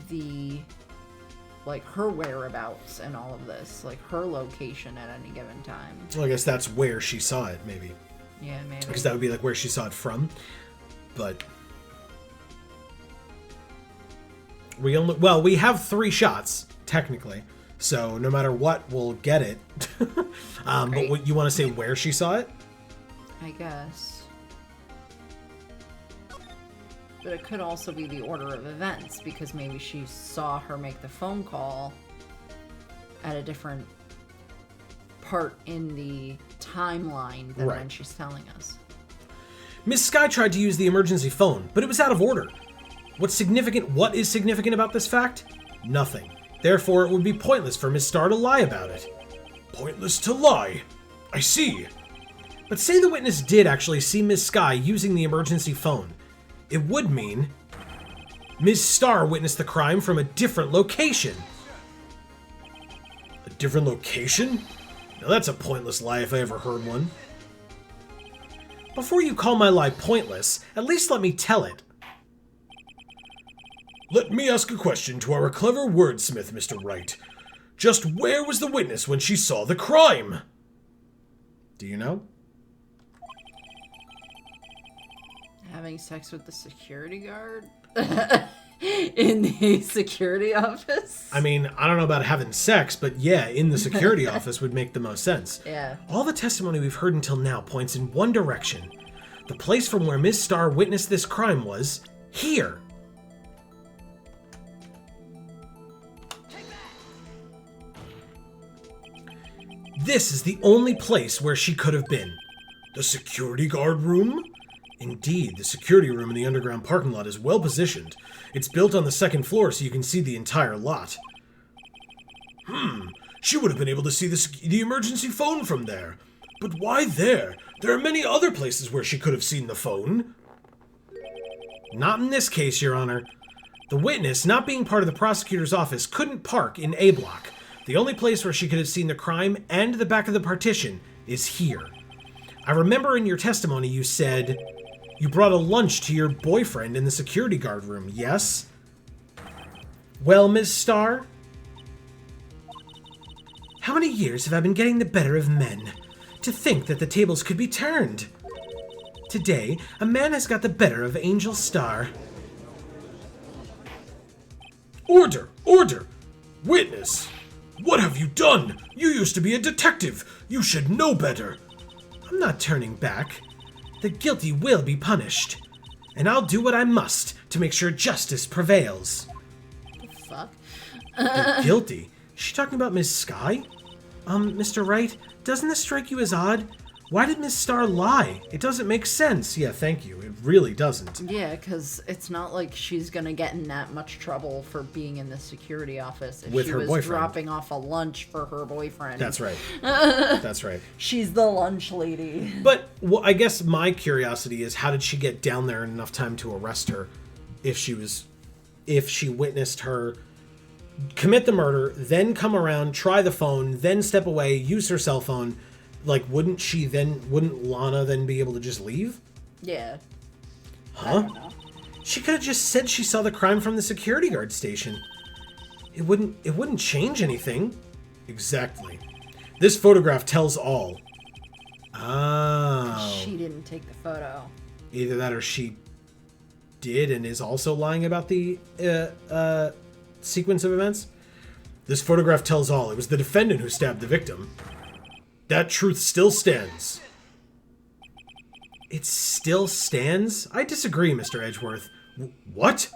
the, like, her whereabouts and all of this, like her location at any given time. Well, I guess that's where she saw it, maybe. Yeah, maybe. Because that would be like where she saw it from. But we have 3 shots technically, so no matter what, we'll get it. But what, you want to say where she saw it? I guess. But it could also be the order of events, because maybe she saw her make the phone call at a different part in the timeline than when she's telling us. Miss Skye tried to use the emergency phone, but it was out of order. What is significant about this fact? Nothing. Therefore, it would be pointless for Miss Starr to lie about it. Pointless to lie? I see. But say the witness did actually see Miss Skye using the emergency phone. It would mean Ms. Starr witnessed the crime from a different location. A different location? Now that's a pointless lie if I ever heard one. Before you call my lie pointless, at least let me tell it. Let me ask a question to our clever wordsmith, Mr. Wright. Just where was the witness when she saw the crime? Do you know? Having sex with the security guard? In the security office? I mean, I don't know about having sex, but yeah, in the security office would make the most sense. Yeah. All the testimony we've heard until now points in one direction. The place from where Miss Starr witnessed this crime was here. This is the only place where she could have been. The security guard room? Indeed, the security room in the underground parking lot is well positioned. It's built on the 2nd floor so you can see the entire lot. She would have been able to see the emergency phone from there. But why there? There are many other places where she could have seen the phone. Not in this case, Your Honor. The witness, not being part of the prosecutor's office, couldn't park in A block. The only place where she could have seen the crime and the back of the partition is here. I remember in your testimony you said you brought a lunch to your boyfriend in the security guard room, yes? Well, Ms. Starr, how many years have I been getting the better of men? To think that the tables could be turned. Today, a man has got the better of Angel Starr. Order! Order! Witness! What have you done? You used to be a detective. You should know better. I'm not turning back. The guilty will be punished. And I'll do what I must to make sure justice prevails. The fuck? The guilty? Is she talking about Miss Skye? Mr. Wright, doesn't this strike you as odd? Why did Miss Starr lie? It doesn't make sense. Yeah, thank you. It really doesn't. Yeah, because it's not like she's gonna get in that much trouble for being in the security office if With she her was boyfriend. dropping off a lunch for her boyfriend. That's right. That's right. She's the lunch lady. But, well, I guess my curiosity is how did she get down there in enough time to arrest her if she witnessed her commit the murder, then come around, try the phone, then step away, use her cell phone. Like, wouldn't Lana then be able to just leave? Yeah. Huh? I don't know. She could have just said she saw the crime from the security guard station. It wouldn't change anything. Exactly. This photograph tells all. Oh. She didn't take the photo. Either that or she did and is also lying about the sequence of events. This photograph tells all. It was the defendant who stabbed the victim. That truth still stands. It still stands? I disagree, Mr. Edgeworth. What?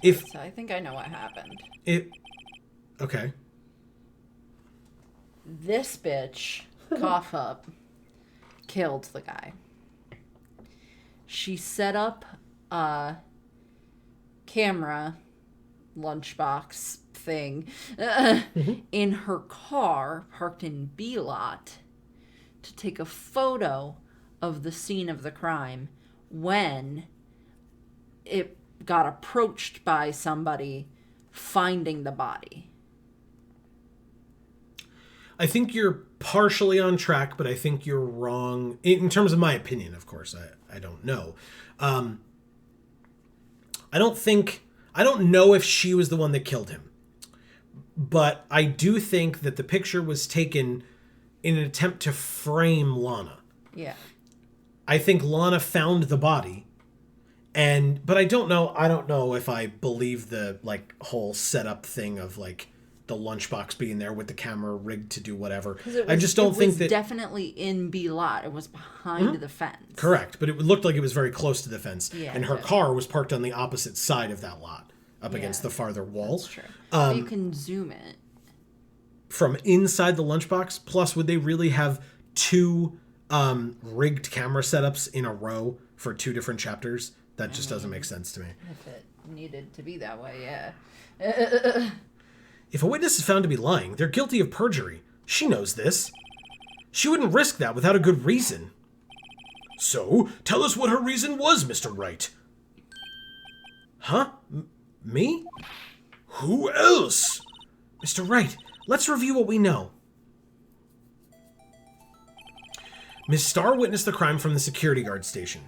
So I think I know what happened. Okay. This bitch, cough up, killed the guy. She set up a camera lunchbox thing in her car parked in B lot to take a photo of the scene of the crime when it got approached by somebody finding the body. I think you're partially on track, but I think you're wrong in terms of my opinion, of course. I don't know. I don't know if she was the one that killed him. But I do think that the picture was taken in an attempt to frame Lana. Yeah. I think Lana found the body. But I don't know if I believe the whole setup thing of the lunchbox being there with the camera rigged to do whatever. I just don't think that... It was definitely in B lot. It was behind the fence. Correct, but it looked like it was very close to the fence. Yeah, and her car was parked on the opposite side of that lot, up against the farther wall. That's true. But you can zoom it. From inside the lunchbox, plus would they really have two rigged camera setups in a row for two different chapters? That just doesn't make sense to me. If it needed to be that way, yeah. If a witness is found to be lying, they're guilty of perjury. She knows this. She wouldn't risk that without a good reason. So, tell us what her reason was, Mr. Wright. Huh? Me? Who else? Mr. Wright, let's review what we know. Miss Starr witnessed the crime from the security guard station.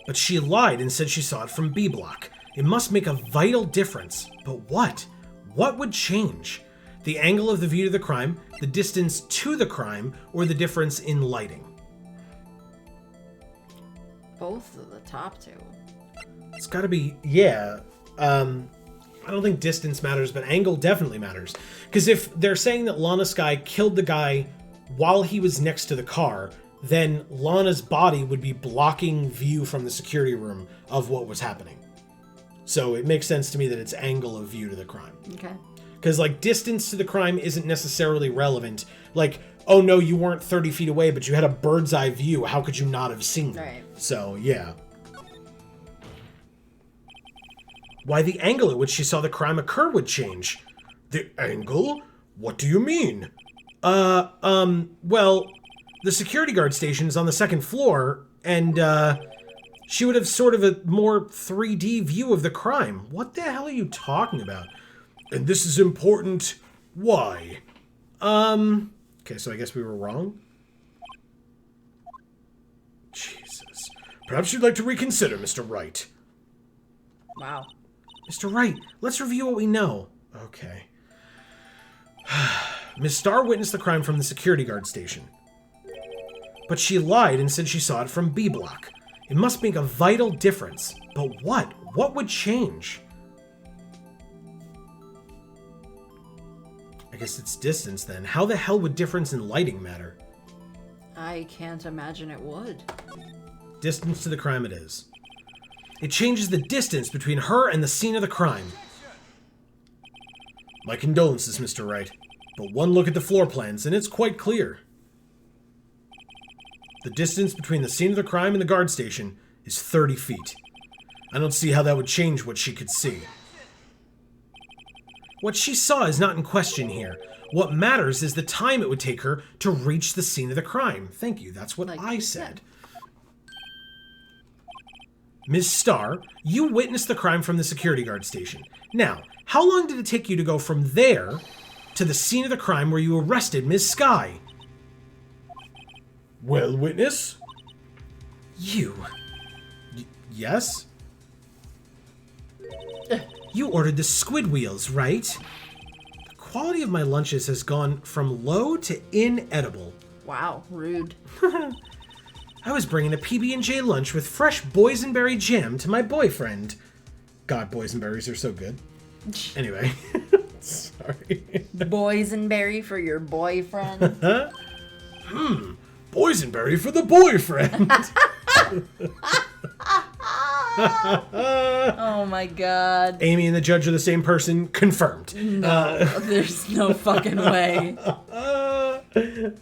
But she lied and said she saw it from B block. It must make a vital difference. But what? What would change? The angle of the view to the crime, the distance to the crime, or the difference in lighting? Both of the top two. It's gotta be, yeah. I don't think distance matters, but angle definitely matters. Because if they're saying that Lana Skye killed the guy while he was next to the car, then Lana's body would be blocking view from the security room of what was happening. So it makes sense to me that it's angle of view to the crime. Okay. Because, distance to the crime isn't necessarily relevant. Oh no, you weren't 30 feet away, but you had a bird's eye view. How could you not have seen them? Right. So, yeah. Why the angle at which she saw the crime occur would change. The angle? What do you mean? Well, the security guard station is on the second floor, and, she would have sort of a more 3D view of the crime. What the hell are you talking about? And this is important. Why? Okay, so I guess we were wrong? Jesus. Perhaps you'd like to reconsider, Mr. Wright. Wow. Mr. Wright, let's review what we know. Okay. Miss Starr witnessed the crime from the security guard station. But she lied and said she saw it from B block. It must make a vital difference. But what? What would change? I guess it's distance then. How the hell would difference in lighting matter? I can't imagine it would. Distance to the crime it is. It changes the distance between her and the scene of the crime. My condolences, Mr. Wright. But one look at the floor plans and it's quite clear. The distance between the scene of the crime and the guard station is 30 feet. I don't see how that would change what she could see. What she saw is not in question here. What matters is the time it would take her to reach the scene of the crime. Thank you, that's what I said. Ms. Starr, you witnessed the crime from the security guard station. Now, how long did it take you to go from there to the scene of the crime where you arrested Ms. Skye? Well, witness? You. Yes? You ordered the squid wheels, right? The quality of my lunches has gone from low to inedible. Wow, rude. I was bringing a PB&J lunch with fresh boysenberry jam to my boyfriend. God, boysenberries are so good. Anyway, sorry. Boysenberry for your boyfriend? Boysenberry for the boyfriend. Oh my god. Amy and the judge are the same person. Confirmed. No, there's no fucking way. There's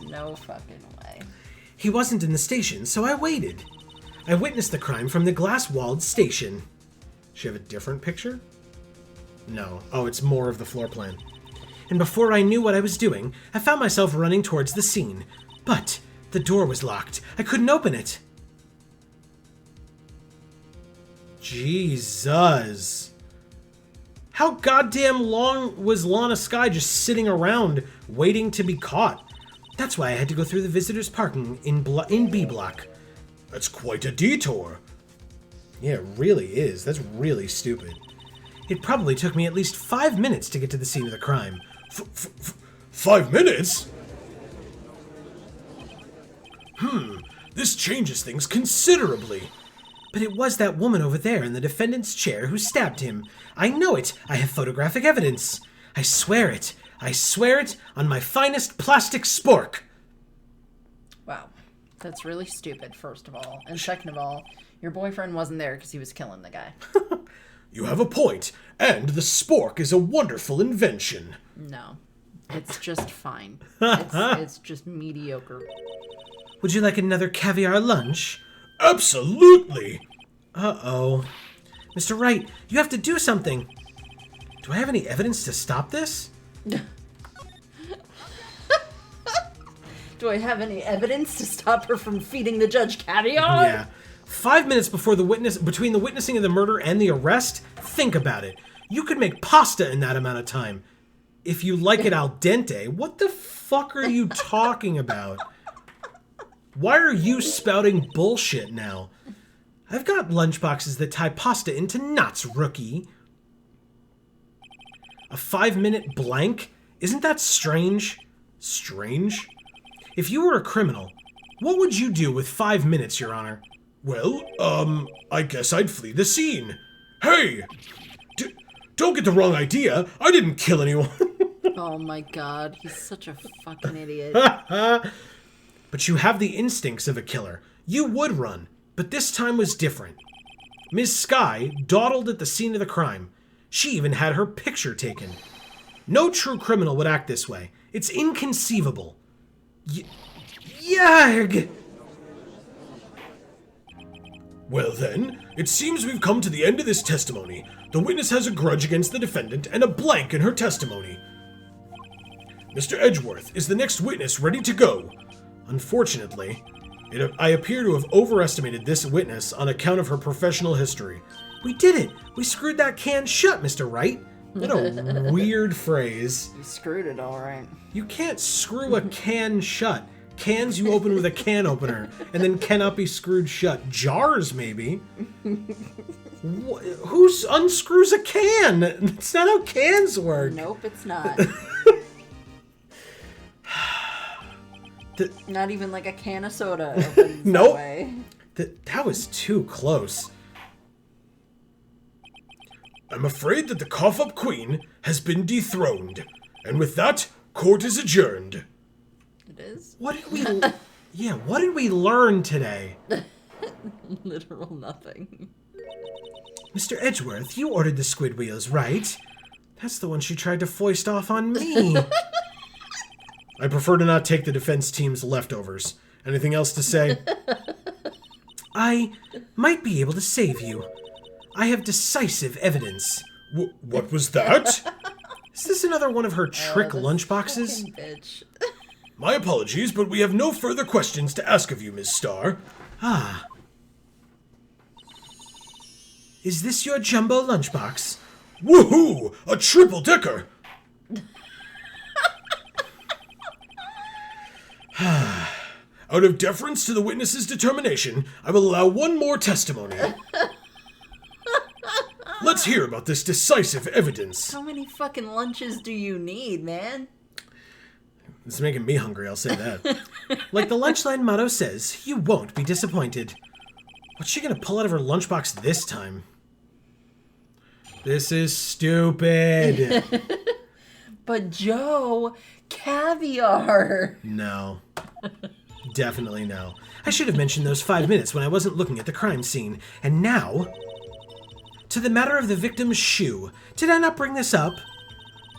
no fucking way. He wasn't in the station, so I waited. I witnessed the crime from the glass-walled station. Should have a different picture? No. Oh, it's more of the floor plan. And before I knew what I was doing, I found myself running towards the scene. But the door was locked. I couldn't open it. Jesus. How goddamn long was Lana Skye just sitting around waiting to be caught? That's why I had to go through the visitors' parking in B block. That's quite a detour. Yeah, it really is. That's really stupid. It probably took me at least 5 minutes to get to the scene of the crime. 5 minutes? This changes things considerably. But it was that woman over there in the defendant's chair who stabbed him. I know it. I have photographic evidence. I swear it. I swear it on my finest plastic spork. Wow. That's really stupid, first of all. And second of all, your boyfriend wasn't there because he was killing the guy. You have a point, and the spork is a wonderful invention. No. It's just fine. It's just mediocre. Would you like another caviar lunch? Absolutely! Uh-oh. Mr. Wright, you have to do something. Do I have any evidence to stop this? Do I have any evidence to stop her from feeding the judge caviar? Yeah. 5 minutes before between the witnessing of the murder and the arrest? Think about it. You could make pasta in that amount of time. If you like it al dente, what the fuck are you talking about? Why are you spouting bullshit now? I've got lunchboxes that tie pasta into knots, rookie. A 5-minute blank? Isn't that strange? Strange? If you were a criminal, what would you do with 5 minutes, Your Honor? Well, I guess I'd flee the scene. Hey! Don't get the wrong idea. I didn't kill anyone. Oh my god, he's such a fucking idiot. But you have the instincts of a killer. You would run, but this time was different. Ms. Skye dawdled at the scene of the crime. She even had her picture taken. No true criminal would act this way. It's inconceivable. Yarg! Well then, it seems we've come to the end of this testimony. The witness has a grudge against the defendant and a blank in her testimony. Mr. Edgeworth, is the next witness ready to go? Unfortunately, I appear to have overestimated this witness on account of her professional history. We did it! We screwed that can shut, Mr. Wright! What a weird phrase. You screwed it all right. You can't screw a can shut. Cans you open with a can opener, and then cannot be screwed shut. Jars, maybe. Who unscrews a can? That's not how cans work. Nope, it's not. Not even like a can of soda opens Nope. that way. That was too close. I'm afraid that the cough-up queen has been dethroned. And with that, court is adjourned. It is? What did we... Yeah, what did we learn today? Literal nothing. Mr. Edgeworth, you ordered the squid wheels, right? That's the one she tried to foist off on me. I prefer to not take the defense team's leftovers. Anything else to say? I might be able to save you. I have decisive evidence. What was that? Is this another one of her trick lunchboxes? Fucking bitch. My apologies, but we have no further questions to ask of you, Ms. Starr. Ah. Is this your jumbo lunchbox? Woohoo! A triple-decker! Out of deference to the witness's determination, I will allow one more testimony. Let's hear about this decisive evidence. How many fucking lunches do you need, man? It's making me hungry, I'll say that. Like the Lunchline motto says, you won't be disappointed. What's she gonna pull out of her lunchbox this time? This is stupid. But Joe, caviar. No. Definitely no. I should have mentioned those 5 minutes when I wasn't looking at the crime scene. And now... to the matter of the victim's shoe. Did I not bring this up?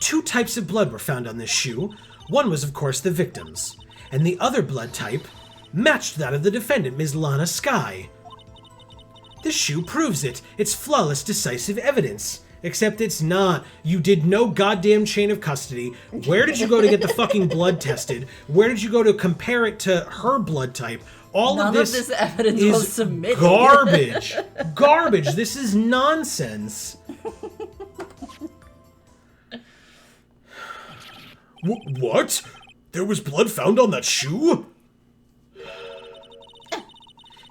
2 types of blood were found on this shoe. One was, of course, the victim's. And the other blood type matched that of the defendant, Ms. Lana Skye. This shoe proves it. It's flawless, decisive evidence. Except it's not. You did no goddamn chain of custody. Where did you go to get the fucking blood tested? Where did you go to compare it to her blood type? None of this evidence is was submitted. Garbage. Garbage. This is nonsense. What? There was blood found on that shoe?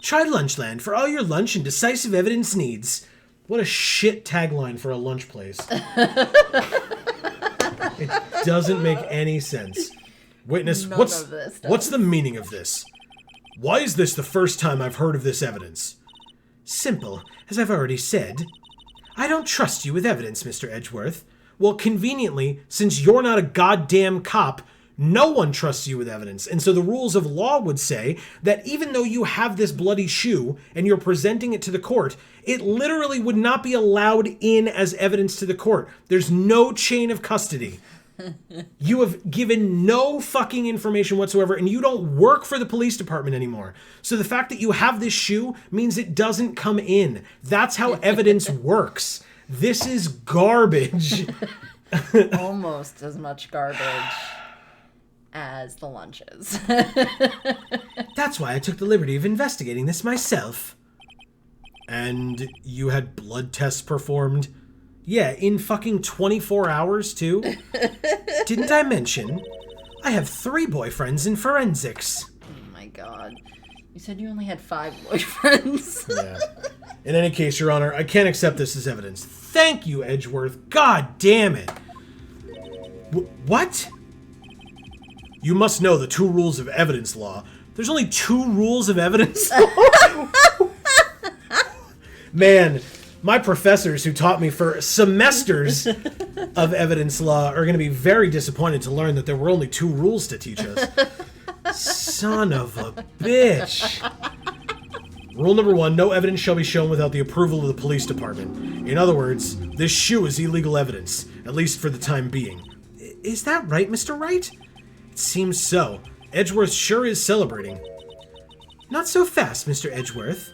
Try Lunchland for all your lunch and decisive evidence needs. What a shit tagline for a lunch place. It doesn't make any sense. Witness, None what's of this does. what's the meaning of this? Why is this the first time I've heard of this evidence? Simple, as I've already said. I don't trust you with evidence, Mr. Edgeworth. Well, conveniently, since you're not a goddamn cop, no one trusts you with evidence. And so the rules of law would say that even though you have this bloody shoe and you're presenting it to the court, it literally would not be allowed in as evidence to the court. There's no chain of custody. You have given no fucking information whatsoever, and you don't work for the police department anymore. So the fact that you have this shoe means it doesn't come in. That's how evidence works. This is garbage. Almost as much garbage as the lunches. That's why I took the liberty of investigating this myself. And you had blood tests performed? Yeah, in fucking 24 hours, too. Didn't I mention? I have 3 boyfriends in forensics. Oh my god. You said you only had 5 boyfriends. Yeah. In any case, Your Honor, I can't accept this as evidence. Thank you, Edgeworth. God damn it. What? You must know the 2 rules of evidence law. There's only 2 rules of evidence law? Man, my professors who taught me for semesters of evidence law are going to be very disappointed to learn that there were only 2 rules to teach us. Son of a bitch. Rule number 1, no evidence shall be shown without the approval of the police department. In other words, this shoe is illegal evidence, at least for the time being. Is that right, Mr. Wright? It seems so. Edgeworth sure is celebrating. Not so fast, Mr. Edgeworth.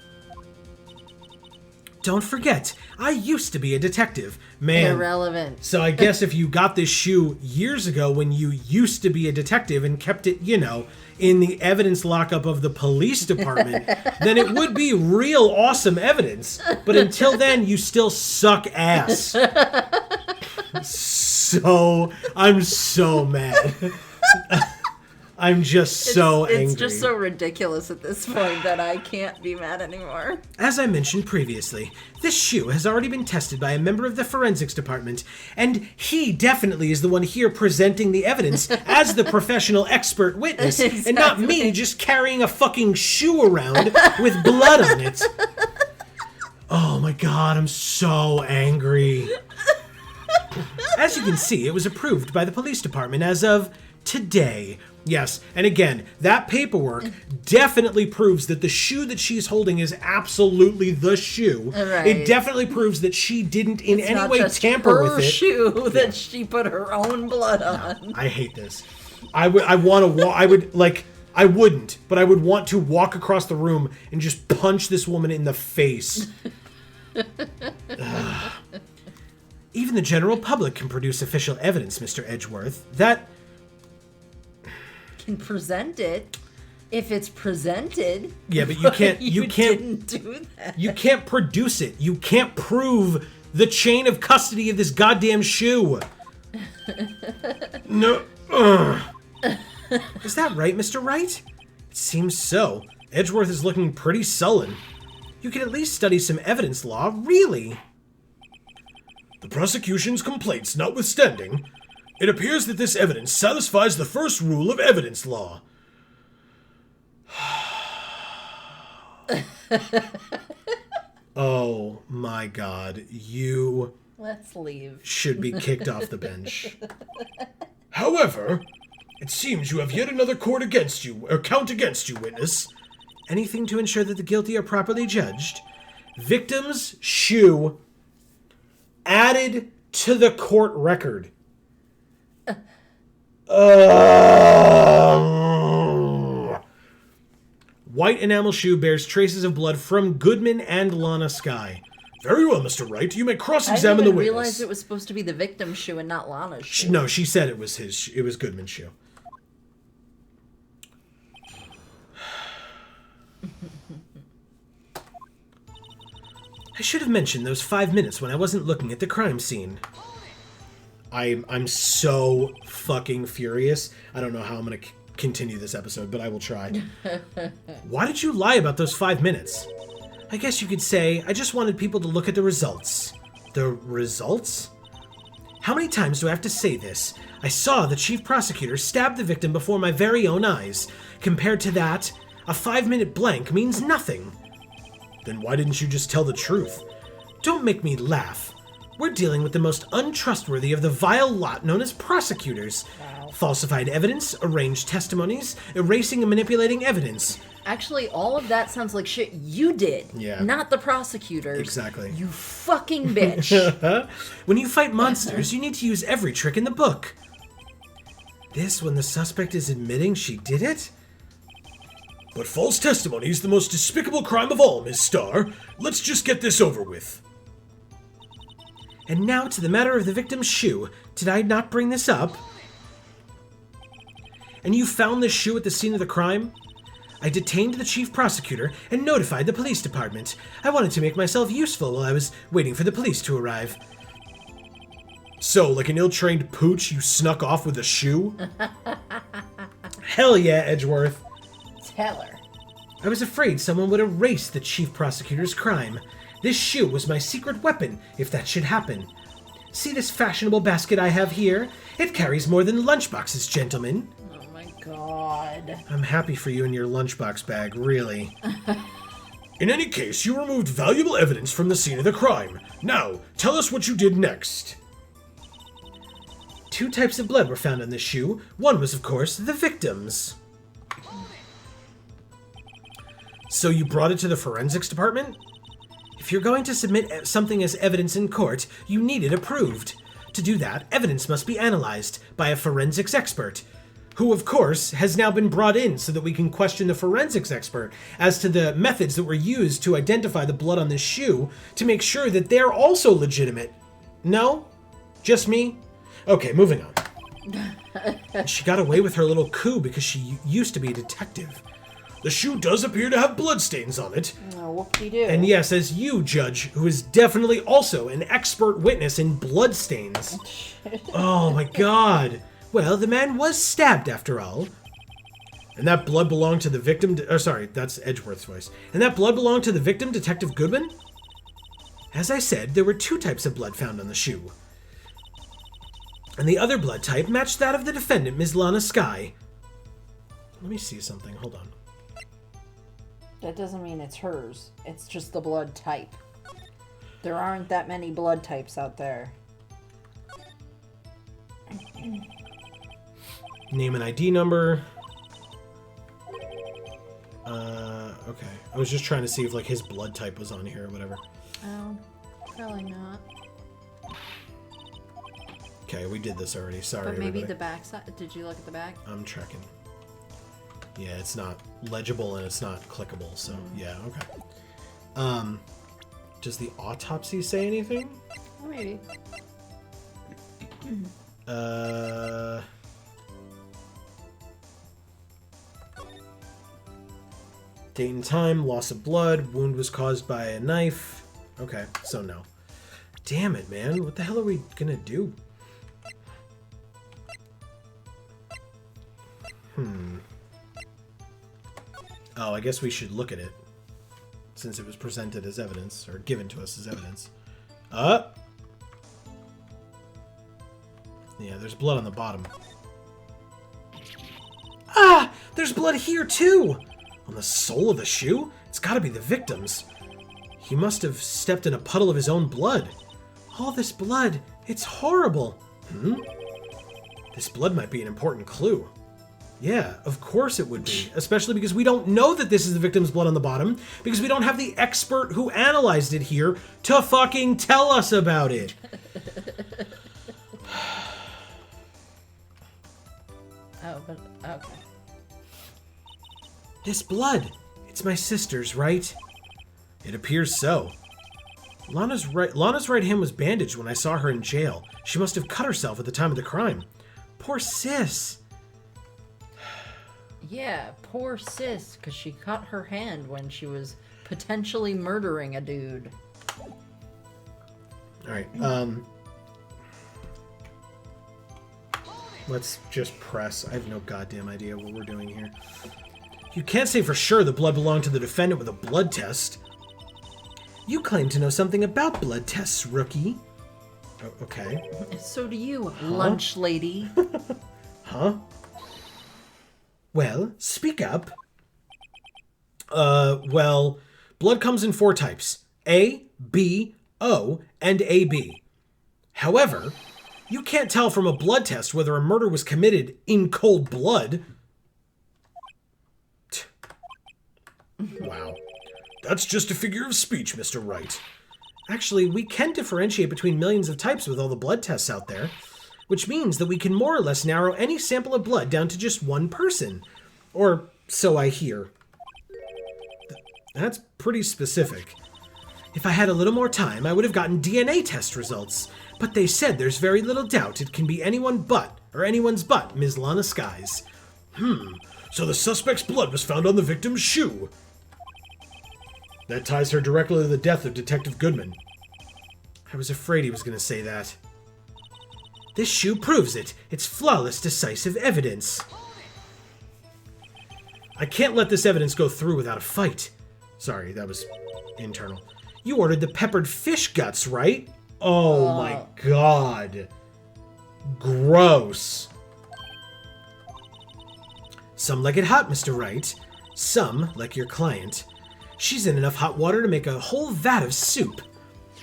don't forget, I used to be a detective. Man. Irrelevant. So I guess if you got this shoe years ago when you used to be a detective and kept it, in the evidence lockup of the police department, then it would be real awesome evidence. But until then, you still suck ass. I'm so mad. I'm just so angry. It's just so ridiculous at this point that I can't be mad anymore. As I mentioned previously, this shoe has already been tested by a member of the forensics department, and he definitely is the one here presenting the evidence as the professional expert witness, exactly. And not me just carrying a fucking shoe around with blood on it. Oh my god, I'm so angry. As you can see, it was approved by the police department as of today. Yes, and again, that paperwork definitely proves that the shoe that she's holding is absolutely the shoe. Right. It definitely proves that she didn't in it's any not way just tamper her with it. Shoe that she put her own blood on. I hate this. I wouldn't, but I would want to walk across the room and just punch this woman in the face. Even the general public can produce official evidence, Mr. Edgeworth. That can present it if it's presented. Yeah, but you can't. You didn't do that. You can't produce it. You can't prove the chain of custody of this goddamn shoe. No. Is that right, Mr. Wright? It seems so. Edgeworth is looking pretty sullen. You could at least study some evidence law, really. The prosecution's complaints notwithstanding, it appears that this evidence satisfies the first rule of evidence law. Oh my god, you... Let's leave. ...should be kicked off the bench. However, it seems you have yet another count against you, witness. Anything to ensure that the guilty are properly judged. Victim's shoe added to the court record. White enamel shoe bears traces of blood from Goodman and Lana Skye. Very well, Mr. Wright. You may cross-examine the witness. I didn't realize it was supposed to be the victim's shoe and not Lana's shoe. No, she said it was his. It was Goodman's shoe. I should have mentioned those 5 minutes when I wasn't looking at the crime scene. I'm so fucking furious. I don't know how I'm going to continue this episode, but I will try. Why did you lie about those 5 minutes? I guess you could say I just wanted people to look at the results. The results? How many times do I have to say this? I saw the chief prosecutor stab the victim before my very own eyes. Compared to that, a 5-minute blank means nothing. Then why didn't you just tell the truth? Don't make me laugh. We're dealing with the most untrustworthy of the vile lot known as prosecutors. Wow. Falsified evidence, arranged testimonies, erasing and manipulating evidence. Actually, all of that sounds like shit you did. Yeah. Not the prosecutors. Exactly. You fucking bitch. When you fight monsters, you need to use every trick in the book. This when the suspect is admitting she did it? But false testimony is the most despicable crime of all, Miss Starr. Let's just get this over with. And now to the matter of the victim's shoe. Did I not bring this up? And you found this shoe at the scene of the crime? I detained the chief prosecutor and notified the police department. I wanted to make myself useful while I was waiting for the police to arrive. So, like an ill-trained pooch, you snuck off with a shoe? Hell yeah, Edgeworth. Tell her. I was afraid someone would erase the chief prosecutor's crime. This shoe was my secret weapon, if that should happen. See this fashionable basket I have here? It carries more than lunchboxes, gentlemen. Oh my god. I'm happy for you and your lunchbox bag, really. In any case, you removed valuable evidence from the scene of the crime. Now, tell us what you did next. 2 types of blood were found on this shoe. One was, of course, the victim's. So you brought it to the forensics department? If you're going to submit something as evidence in court, you need it approved. To do that, evidence must be analyzed by a forensics expert. who, of course, has now been brought in so that we can question the forensics expert as to the methods that were used to identify the blood on this shoe to make sure that they're also legitimate. No? Just me? Okay, moving on. She got away with her little coup because she used to be a detective. The shoe does appear to have bloodstains on it. Oh, whoop-de-doo. And yes, as you, Judge, who is definitely also an expert witness in bloodstains. Oh my god. Well, the man was stabbed after all. And that blood belonged to the victim... that's Edgeworth's voice. And that blood belonged to the victim, Detective Goodman? As I said, there were 2 types of blood found on the shoe. And the other blood type matched that of the defendant, Ms. Lana Skye. Let me see something. Hold on. That doesn't mean it's hers. It's just the blood type. There aren't that many blood types out there. Name and ID number. Okay. I was just trying to see if, like, his blood type was on here or whatever. Oh, probably not. Okay, we did this already. Sorry, But maybe everybody. the back side. Did you look at the back? I'm checking. Yeah, it's not legible and it's not clickable, so yeah, okay. Does the autopsy say anything? Oh, maybe. Date and time, loss of blood, wound was caused by a knife. Okay, so no. Damn it, man. What the hell are we gonna do? Oh, I guess we should look at it. Since it was presented as evidence, or given to us as evidence. Yeah, there's blood on the bottom. Ah! There's blood here, too! On the sole of the shoe? It's gotta be the victim's. He must have stepped in a puddle of his own blood. All this blood, it's horrible. This blood might be an important clue. Yeah, of course it would be. Especially because we don't know that this is the victim's blood on the bottom, because we don't have the expert who analyzed it here to fucking tell us about it. Oh, but okay. This blood, it's my sister's, right? It appears so. Lana's right hand was bandaged when I saw her in jail. She must have cut herself at the time of the crime. Poor sis. Yeah, poor sis, because she cut her hand when she was potentially murdering a dude. Alright, let's just press. I have no goddamn idea what we're doing here. You can't say for sure the blood belonged to the defendant with a blood test. You claim to know something about blood tests, rookie. Oh, okay. So do you, lunch lady. Huh? Well, speak up. Well, blood comes in 4 types. A, B, O, and AB. However, you can't tell from a blood test whether a murder was committed in cold blood. Wow. That's just a figure of speech, Mr. Wright. Actually, we can differentiate between millions of types with all the blood tests out there, which means that we can more or less narrow any sample of blood down to just one person. Or so I hear. That's pretty specific. If I had a little more time, I would have gotten DNA test results, but they said there's very little doubt it can be anyone's but, Ms. Lana Skye's. So the suspect's blood was found on the victim's shoe. That ties her directly to the death of Detective Goodman. I was afraid he was going to say that. This shoe proves it. It's flawless, decisive evidence. I can't let this evidence go through without a fight. Sorry, that was internal. You ordered the peppered fish guts, right? Oh my god. Gross. Some like it hot, Mr. Wright. Some, like your client. She's in enough hot water to make a whole vat of soup.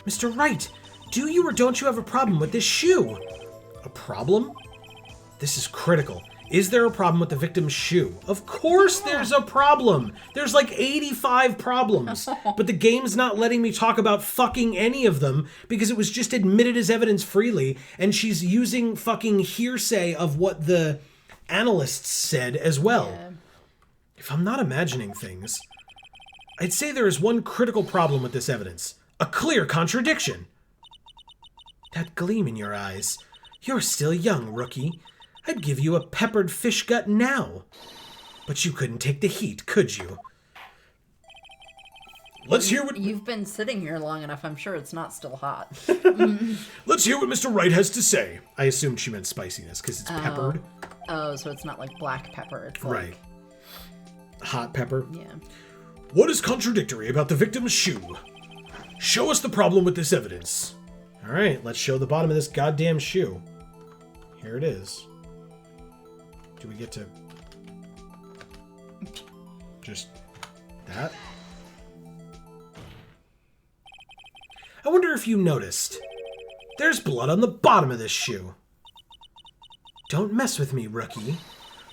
Mr. Wright, do you or don't you have a problem with this shoe? A problem? This is critical. Is there a problem with the victim's shoe? Of course there's a problem! There's like 85 problems. But the game's not letting me talk about fucking any of them because it was just admitted as evidence freely, and she's using fucking hearsay of what the analysts said as well. Yeah. If I'm not imagining things, I'd say there is one critical problem with this evidence. A clear contradiction. That gleam in your eyes. You're still young, rookie. I'd give you a peppered fish gut now. But you couldn't take the heat, could you? Let's hear what You've been sitting here long enough. I'm sure it's not still hot. let's hear what Mr. Wright has to say. I assumed she meant spiciness because it's peppered. Oh, so it's not like black pepper. It's like, Right. Hot pepper. Yeah. What is contradictory about the victim's shoe? Show us the problem with this evidence. All right, let's show the bottom of this goddamn shoe. Here it is. Do we get to... just that? I wonder if you noticed. There's blood on the bottom of this shoe. Don't mess with me, rookie,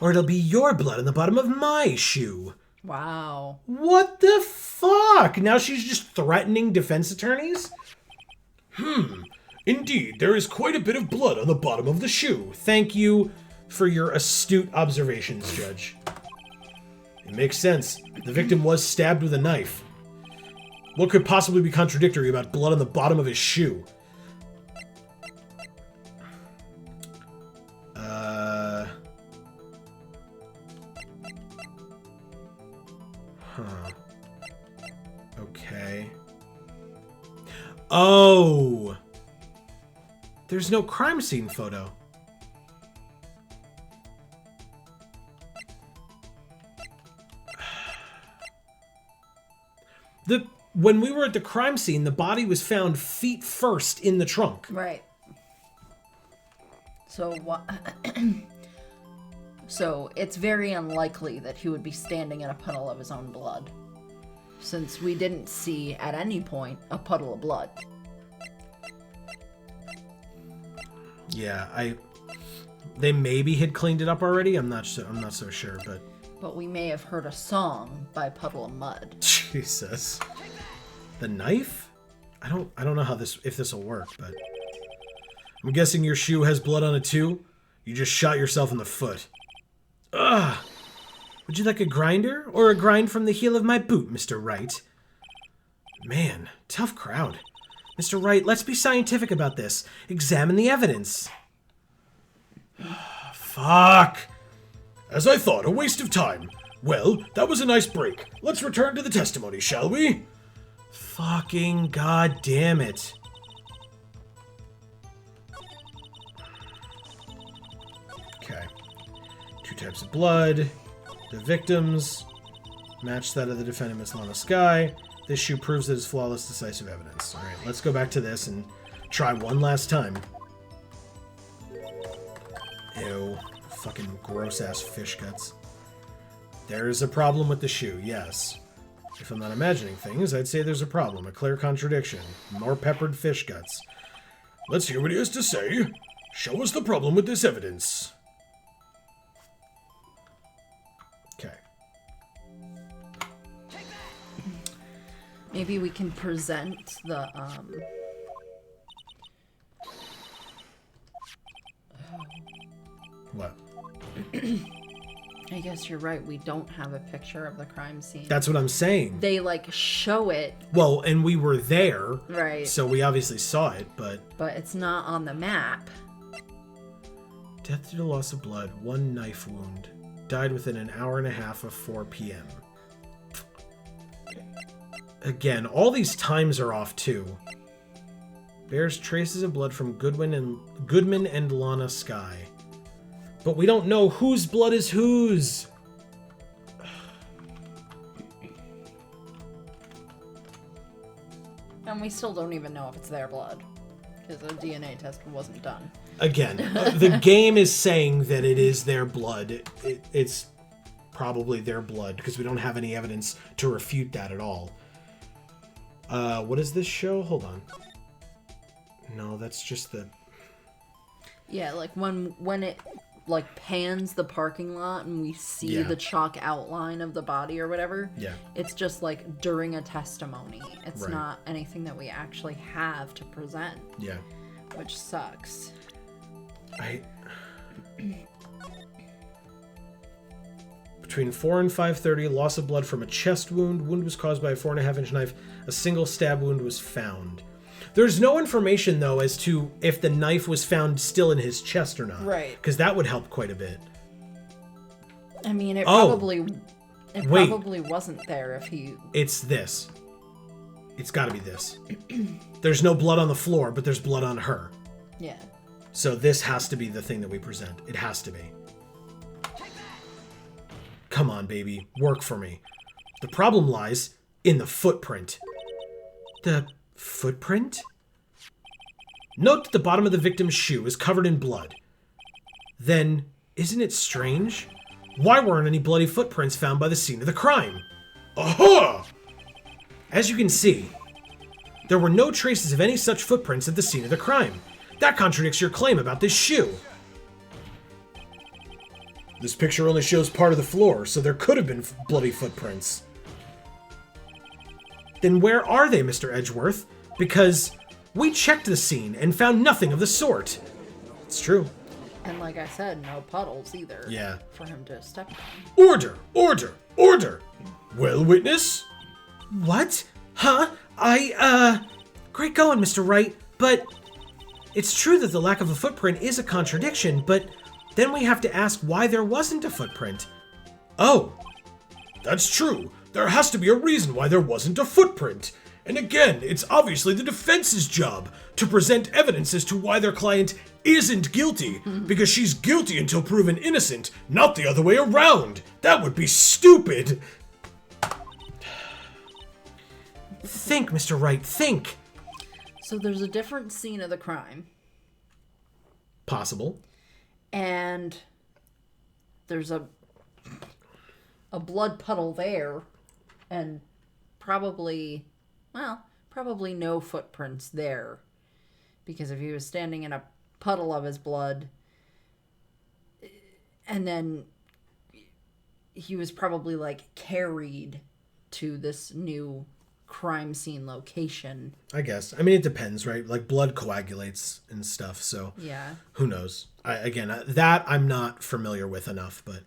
or it'll be your blood on the bottom of my shoe. Wow. What the fuck? Now she's just threatening defense attorneys? Indeed, there is quite a bit of blood on the bottom of the shoe. Thank you for your astute observations, Judge. It makes sense. The victim was stabbed with a knife. What could possibly be contradictory about blood on the bottom of his shoe? Okay. Oh! There's no crime scene photo. When we were at the crime scene, the body was found feet first in the trunk. Right. So what? So it's very unlikely that he would be standing in a puddle of his own blood, since we didn't see at any point a puddle of blood. Yeah, they maybe had cleaned it up already. I'm not so sure, But we may have heard a song by Puddle of Mud. Jesus. The knife? I don't know if this will work, but I'm guessing your shoe has blood on it too? You just shot yourself in the foot. Ugh. Would you like a grinder or a grind from the heel of my boot, Mr. Wright? Man, tough crowd. Mr. Wright, let's be scientific about this. Examine the evidence. Fuck. As I thought, a waste of time. Well, that was a nice break. Let's return to the testimony, shall we? Fucking goddamn it. Okay. 2 types of blood. The victims match that of the defendant, Miss Lana Skye. This shoe proves that it's flawless, decisive evidence. All right, let's go back to this and try one last time. Ew. Fucking gross-ass fish guts. There is a problem with the shoe, yes. If I'm not imagining things, I'd say there's a problem, a clear contradiction. More peppered fish guts. Let's hear what he has to say. Show us the problem with this evidence. Okay. Maybe we can present the What? I guess you're right. We don't have a picture of the crime scene. That's what I'm saying. They like show it, Well, and we were there, right? so we obviously saw it, but... But it's not on the map. Death due to loss of blood, 1 knife wound. Died within an hour and a half of 4 p.m. Again, all these times are off too. Bears traces of blood from Goodman and Lana Skye. But we don't know whose blood is whose. And we still don't even know if it's their blood, because a DNA test wasn't done. Again, the game is saying that it is their blood. It's probably their blood, because we don't have any evidence to refute that at all. What is this show? Hold on. No, that's just the... Yeah, like when it like pans the parking lot and we see Yeah. the chalk outline of the body or whatever. Yeah. It's just like during a testimony. It's Right. not anything that we actually have to present, Yeah. which sucks. between 4 and 5:30. Loss of blood from a chest wound. Wound was caused by a 4.5-inch knife. A single stab wound was found. There's no information, though, as to if the knife was found still in his chest or not. Right. Because that would help quite a bit. I mean, it Wait. probably wasn't there if he... It's this. It's got to be this. There's no blood on the floor, but there's blood on her. Yeah. So this has to be the thing that we present. It has to be. Come on, baby. Work for me. The problem lies in the footprint. The footprint? Note that the bottom of the victim's shoe is covered in blood. Then, isn't it strange? Why weren't any bloody footprints found by the scene of the crime? Aha! As you can see, there were no traces of any such footprints at the scene of the crime. That contradicts your claim about this shoe. This picture only shows part of the floor, so there could have been bloody footprints. Then where are they, Mr. Edgeworth? Because we checked the scene and found nothing of the sort. It's true. And like I said, no puddles either. Yeah. For him to step on. Order! Order! Order! Well, witness? What? Huh? Great going, Mr. Wright, but... It's true that the lack of a footprint is a contradiction, but then we have to ask why there wasn't a footprint. Oh, that's true. There has to be a reason why there wasn't a footprint. And again, it's obviously the defense's job to present evidence as to why their client isn't guilty, because she's guilty until proven innocent, not the other way around. That would be stupid. Think, Mr. Wright, think. So there's a different scene of the crime. Possible. And there's a blood puddle there. And probably no footprints there. Because if he was standing in a puddle of his blood, and then he was probably like carried to this new crime scene location. I guess. I mean, it depends, right? Like, blood coagulates and stuff, so... Yeah. Who knows? That I'm not familiar with enough, but...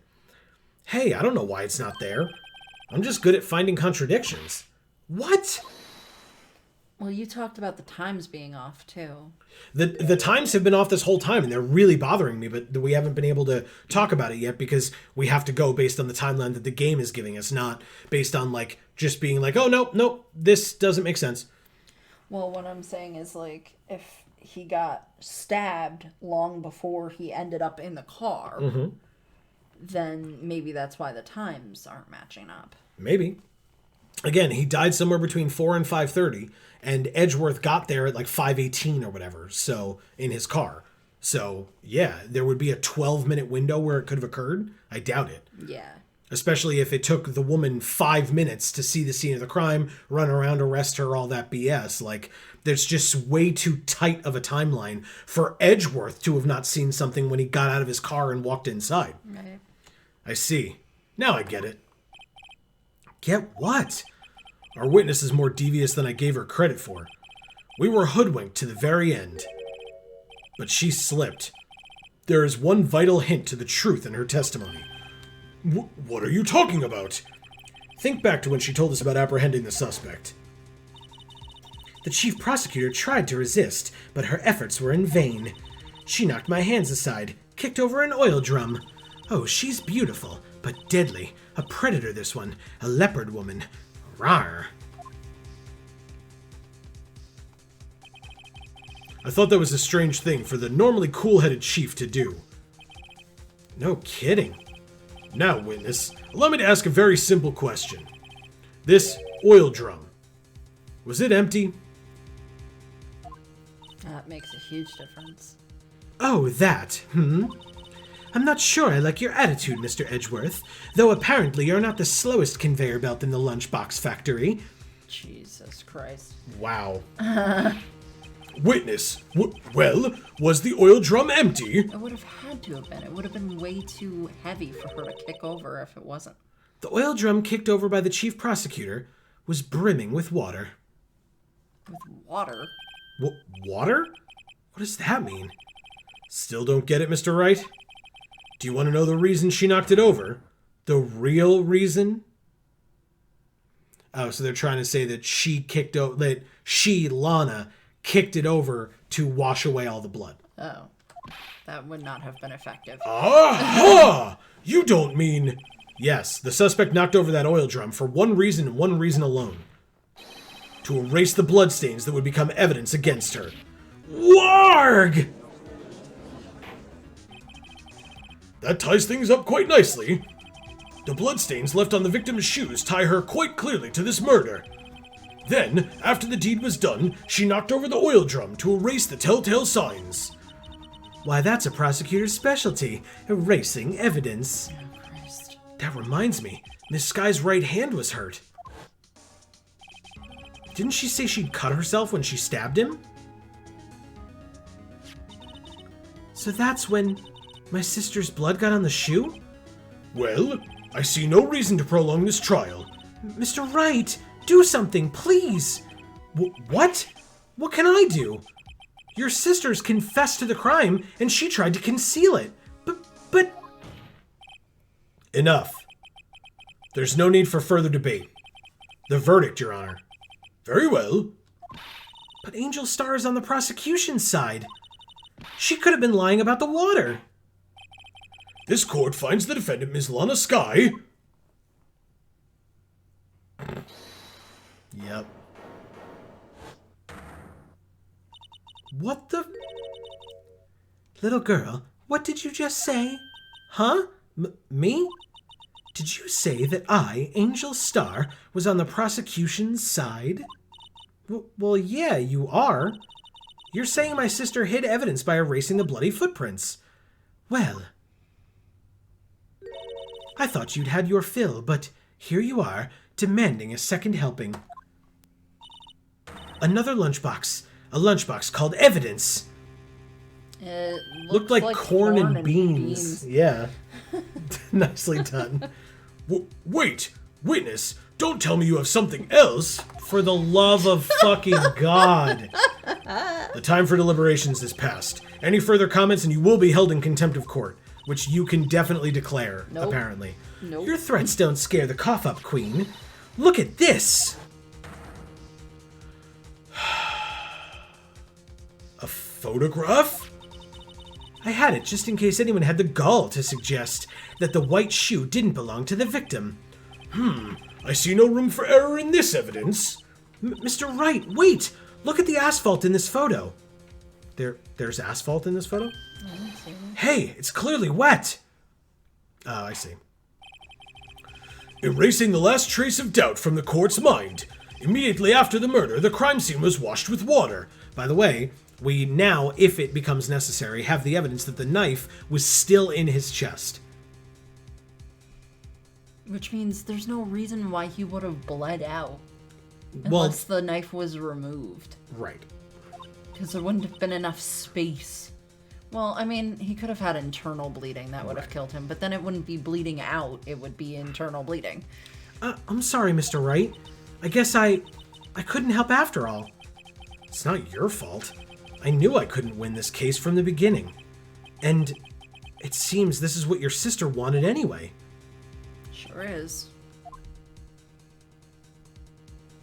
Hey, I don't know why it's not there. I'm just good at finding contradictions. What? Well, you talked about the times being off, too. The times have been off this whole time, and they're really bothering me, but we haven't been able to talk about it yet because we have to go based on the timeline that the game is giving us, not based on, like, just being like, oh, nope, this doesn't make sense. Well, what I'm saying is, like, if he got stabbed long before he ended up in the car, then maybe that's why the times aren't matching up. Maybe. Again, he died somewhere between 4 and 5:30, and Edgeworth got there at like 5:18 or whatever, so, in his car. So, yeah, there would be a 12-minute window where it could have occurred. I doubt it. Yeah. Especially if it took the woman 5 minutes to see the scene of the crime, run around, arrest her, all that BS. Like, there's just way too tight of a timeline for Edgeworth to have not seen something when he got out of his car and walked inside. Right. I see. Now I get it. Get what? Our witness is more devious than I gave her credit for. We were hoodwinked to the very end. But she slipped. There is one vital hint to the truth in her testimony. What are you talking about? Think back to when she told us about apprehending the suspect. The chief prosecutor tried to resist, but her efforts were in vain. She knocked my hands aside, kicked over an oil drum. Oh, she's beautiful, but deadly. A predator, this one. A leopard woman. Rawr. I thought that was a strange thing for the normally cool-headed chief to do. No kidding. Now, witness, allow me to ask a very simple question. This oil drum, was it empty? That makes a huge difference. Oh, that, I'm not sure I like your attitude, Mr. Edgeworth, though apparently you're not the slowest conveyor belt in the lunchbox factory. Jesus Christ. Wow. Witness, well, was the oil drum empty? It would have had to have been. It would have been way too heavy for her to kick over if it wasn't. The oil drum kicked over by the chief prosecutor was brimming with water. With water? Water? What does that mean? Still don't get it, Mr. Wright? Do you want to know the reason she knocked it over? The real reason? Oh, so they're trying to say that she, Lana, kicked it over to wash away all the blood. Oh. That would not have been effective. Aha! You don't mean... Yes, the suspect knocked over that oil drum for one reason and one reason alone. To erase the bloodstains that would become evidence against her. Warg! That ties things up quite nicely. The bloodstains left on the victim's shoes tie her quite clearly to this murder. Then, after the deed was done, she knocked over the oil drum to erase the telltale signs. Why, that's a prosecutor's specialty, erasing evidence. Oh, Christ. That reminds me, Miss Skye's right hand was hurt. Didn't she say she'd cut herself when she stabbed him? So that's when my sister's blood got on the shoe? Well, I see no reason to prolong this trial. Mr. Wright, do something, please! What? What can I do? Your sister's confessed to the crime, and she tried to conceal it. But... Enough. There's no need for further debate. The verdict, Your Honor. Very well. But Angel Starr is on the prosecution's side. She could have been lying about the water. This court finds the defendant, Ms. Lana Skye. Yep. What the... Little girl, what did you just say? Huh? Me? Did you say that I, Angel Starr, was on the prosecution's side? Well, yeah, you are. You're saying my sister hid evidence by erasing the bloody footprints. Well, I thought you'd had your fill, but here you are, demanding a second helping. Another lunchbox. A lunchbox called evidence. It Looked like corn and beans. Yeah. Nicely done. Wait, witness, don't tell me you have something else. For the love of fucking God. The time for deliberations is past. Any further comments and you will be held in contempt of court, which you can definitely declare, Nope. apparently. Nope. Your threats don't scare the cough up, Queen. Look at this. A photograph? I had it just in case anyone had the gall to suggest that the white shoe didn't belong to the victim. I see no room for error in this evidence. Mr. Wright, wait! Look at the asphalt in this photo. There's asphalt in this photo? Hey, it's clearly wet. Ah, I see. Erasing the last trace of doubt from the court's mind. Immediately after the murder, the crime scene was washed with water. By the way, we now, if it becomes necessary, have the evidence that the knife was still in his chest. Which means there's no reason why he would have bled out. Unless the knife was removed. Right. Because there wouldn't have been enough space. Well, I mean, he could have had internal bleeding. That would have killed him. But then it wouldn't be bleeding out. It would be internal bleeding. I'm sorry, Mr. Wright. I guess I couldn't help after all. It's not your fault. I knew I couldn't win this case from the beginning. And it seems this is what your sister wanted anyway. Sure is.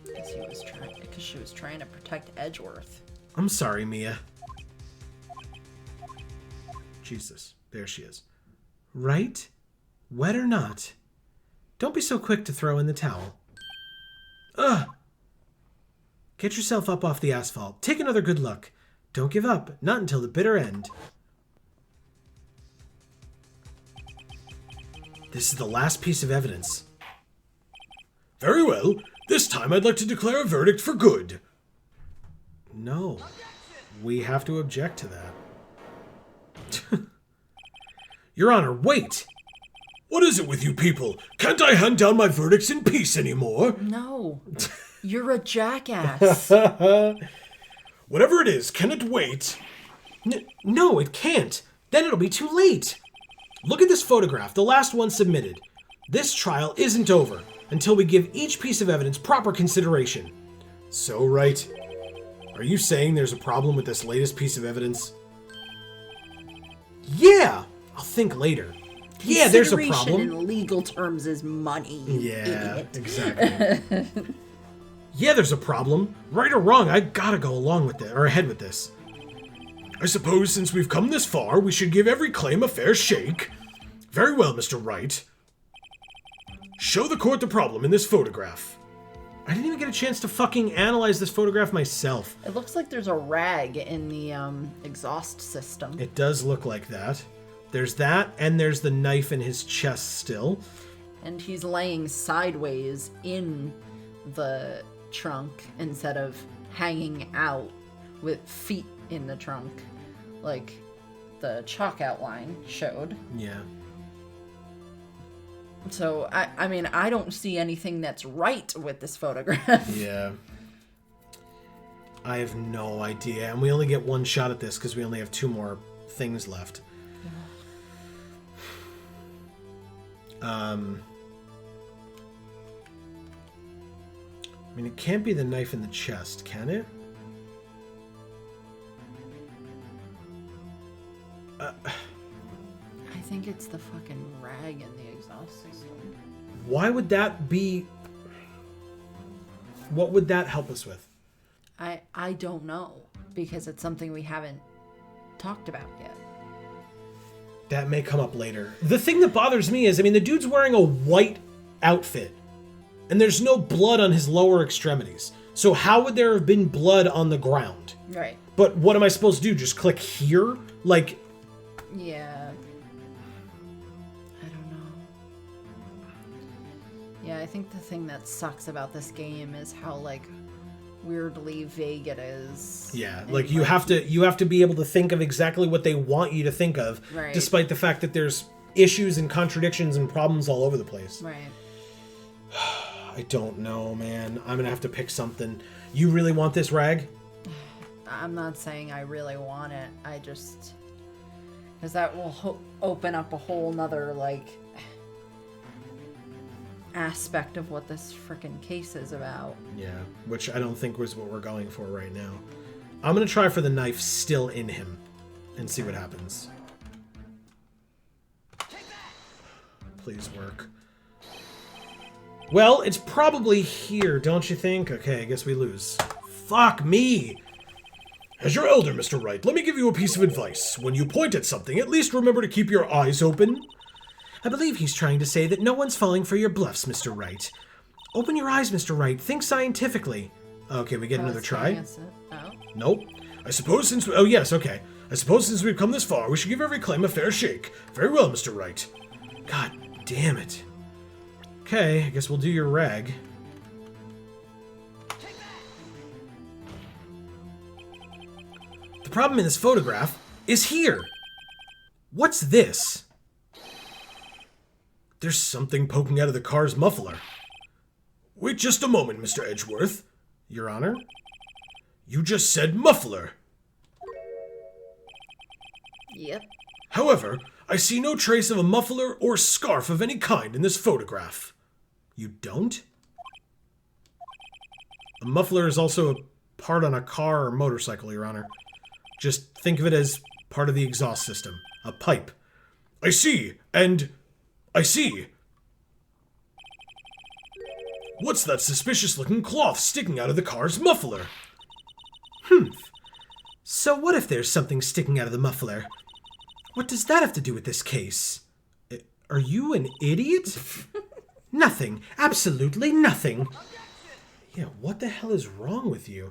Because she was trying to protect Edgeworth. I'm sorry, Mia. Jesus, there she is. Right? Wet or not? Don't be so quick to throw in the towel. Ugh! Get yourself up off the asphalt. Take another good look. Don't give up, not until the bitter end. This is the last piece of evidence. Very well. This time I'd like to declare a verdict for good. No. We have to object to that. Your Honor, wait! What is it with you people? Can't I hand down my verdicts in peace anymore? No. You're a jackass. Whatever it is, can it wait? No, it can't. Then it'll be too late. Look at this photograph, the last one submitted. This trial isn't over until we give each piece of evidence proper consideration. So, Wright, are you saying there's a problem with this latest piece of evidence? Yeah! I'll think later. Yeah, there's a Consideration problem. in legal terms is money. You Yeah, idiot. exactly. Yeah, there's a problem. Right or wrong, I gotta go along with it, or ahead with this. I suppose since we've come this far, we should give every claim a fair shake. Very well, Mr. Wright. Show the court the problem in this photograph. I didn't even get a chance to fucking analyze this photograph myself. It looks like there's a rag in the exhaust system. It does look like that. There's that, and there's the knife in his chest still. And he's laying sideways in the trunk instead of hanging out with feet in the trunk, like the chalk outline showed. Yeah. So, I mean, I don't see anything that's right with this photograph. Yeah. I have no idea. And we only get one shot at this because we only have 2 more things left. I mean, it can't be the knife in the chest, can it? I think it's the fucking rag in the exhaust system. Why would that be... What would that help us with? I don't know, because it's something we haven't talked about yet. That may come up later. The thing that bothers me is, I mean, the dude's wearing a white outfit, and there's no blood on his lower extremities. So how would there have been blood on the ground? Right. But what am I supposed to do? Just click here? Like... Yeah. I don't know. Yeah, I think the thing that sucks about this game is how, like, weirdly vague it is. Yeah, like you have to be able to think of exactly what they want you to think of, Right. despite the fact that there's issues and contradictions and problems all over the place. Right. I don't know, man. I'm gonna have to pick something. You really want this rag? I'm not saying I really want it. I just... Because that will open up a whole nother, like, aspect of what this frickin' case is about. Yeah, which I don't think was what we're going for right now. I'm gonna try for the knife still in him and see what happens. Please work. Well, it's probably here, don't you think? Okay, I guess we lose. Fuck me! As your elder, Mr. Wright, let me give you a piece of advice. When you point at something, at least remember to keep your eyes open. I believe he's trying to say that no one's falling for your bluffs, Mr. Wright. Open your eyes, Mr. Wright. Think scientifically. Okay, we get another try. Oh. Nope. I suppose since... Oh, yes, okay. I suppose since we've come this far, we should give every claim a fair shake. Very well, Mr. Wright. God damn it. Okay, I guess we'll do your rag. The problem in this photograph is here. What's this? There's something poking out of the car's muffler. Wait just a moment, Mr. Edgeworth. Your Honor? You just said muffler. Yep. However, I see no trace of a muffler or scarf of any kind in this photograph. You don't? A muffler is also a part on a car or motorcycle, Your Honor. Just think of it as part of the exhaust system. A pipe. I see, and... I see. What's that suspicious-looking cloth sticking out of the car's muffler? So what if there's something sticking out of the muffler? What does that have to do with this case? Are you an idiot? Nothing. Absolutely nothing. Yeah, what the hell is wrong with you?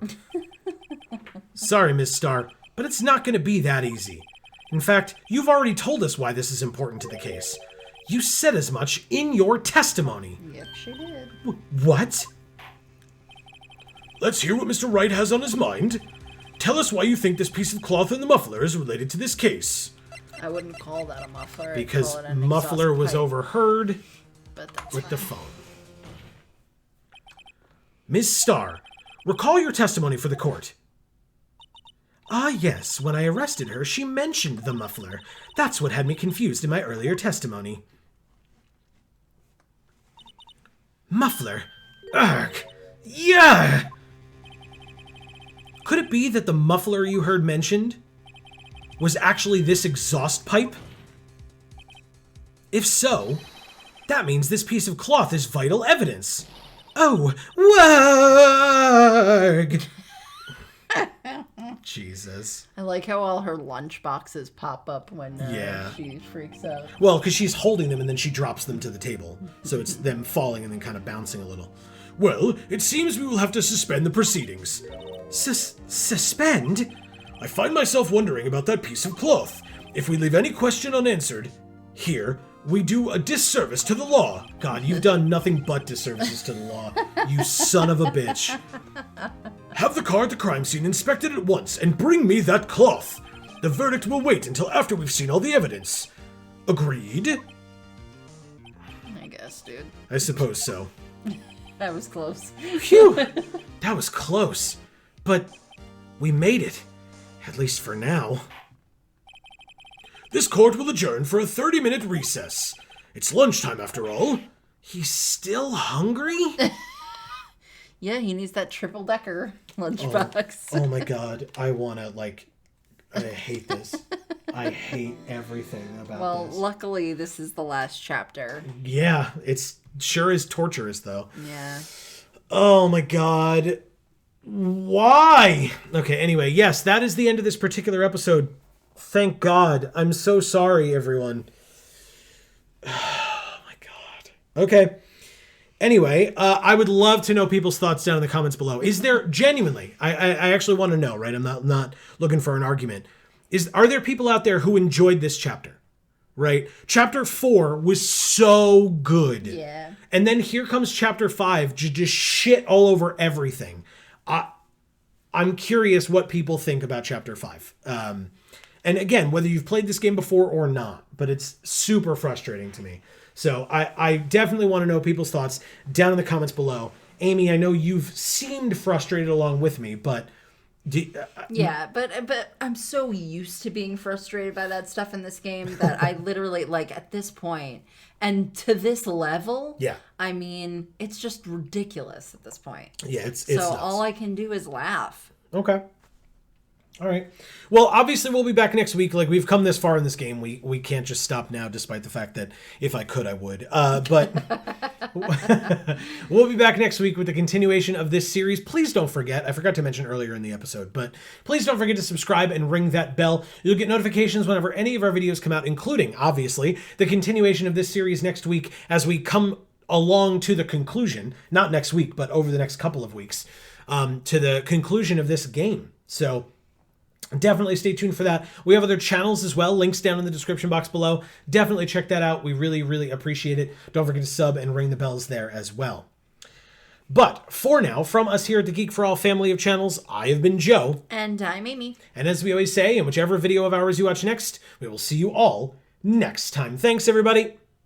Sorry, Miss Starr, but it's not going to be that easy. In fact, you've already told us why this is important to the case. You said as much in your testimony. Yep, she did. What? Let's hear what Mr. Wright has on his mind. Tell us why you think this piece of cloth in the muffler is related to this case. I wouldn't call that a muffler. I'd Because call it an muffler exhaust was pipe, overheard but that's with the fine. phone. Ms. Starr, recall your testimony for the court. Ah, yes, when I arrested her, she mentioned the muffler. That's what had me confused in my earlier testimony. Muffler? Ugh! Yeah! Could it be that the muffler you heard mentioned was actually this exhaust pipe? If so, that means this piece of cloth is vital evidence. Oh, warg! Jesus. I like how all her lunch boxes pop up when Yeah. she freaks out. Well, because she's holding them and then she drops them to the table. So it's them falling and then kind of bouncing a little. Well, it seems we will have to suspend the proceedings. Suspend? I find myself wondering about that piece of cloth. If we leave any question unanswered, here, we do a disservice to the law. God, you've done nothing but disservices to the law. You son of a bitch. Have the car at the crime scene inspected at once and bring me that cloth. The verdict will wait until after we've seen all the evidence. Agreed? I guess, dude. I suppose so. That was close. Phew! That was close. But we made it. At least for now. This court will adjourn for a 30-minute recess. It's lunchtime after all. He's still hungry? Yeah, he needs that triple-decker lunchbox. Oh my god. I hate this. I hate everything about Well, this. luckily, this is the last chapter. Yeah, it's sure is torturous though. Yeah. Oh my god. Why? Okay, anyway, yes, that is the end of this particular episode. Thank God. I'm so sorry, everyone. Oh my god. Okay. Anyway, I would love to know people's thoughts down in the comments below. Is there genuinely? I actually want to know, right? I'm not looking for an argument. Are there people out there who enjoyed this chapter? Right? Chapter 4 was so good. Yeah. And then here comes chapter 5, just shit all over everything. I'm curious what people think about chapter 5. And again, whether you've played this game before or not, but it's super frustrating to me. So I definitely want to know people's thoughts down in the comments below. Amy, I know you've seemed frustrated along with me, but... Yeah, but I'm so used to being frustrated by that stuff in this game that I literally, like, at this point, and to this level, Yeah. I mean, it's just ridiculous at this point. Yeah, it's So nuts. all I can do is laugh. Okay. All right. Well, obviously we'll be back next week. Like, we've come this far in this game. We can't just stop now, despite the fact that if I could, I would. But we'll be back next week with the continuation of this series. Please don't forget, I forgot to mention earlier in the episode, but please don't forget to subscribe and ring that bell. You'll get notifications whenever any of our videos come out, including, obviously, the continuation of this series next week as we come along to the conclusion, not next week, but over the next couple of weeks, to the conclusion of this game. So... definitely stay tuned for that. We have other channels as well, links down in the description box below. Definitely check that out. We really, really appreciate it. Don't forget to sub and ring the bells there as well. But for now, from us here at the Geek for All family of channels, I have been Joe. And I'm Amy. And as we always say, in whichever video of ours you watch next, we will see you all next time. Thanks, everybody.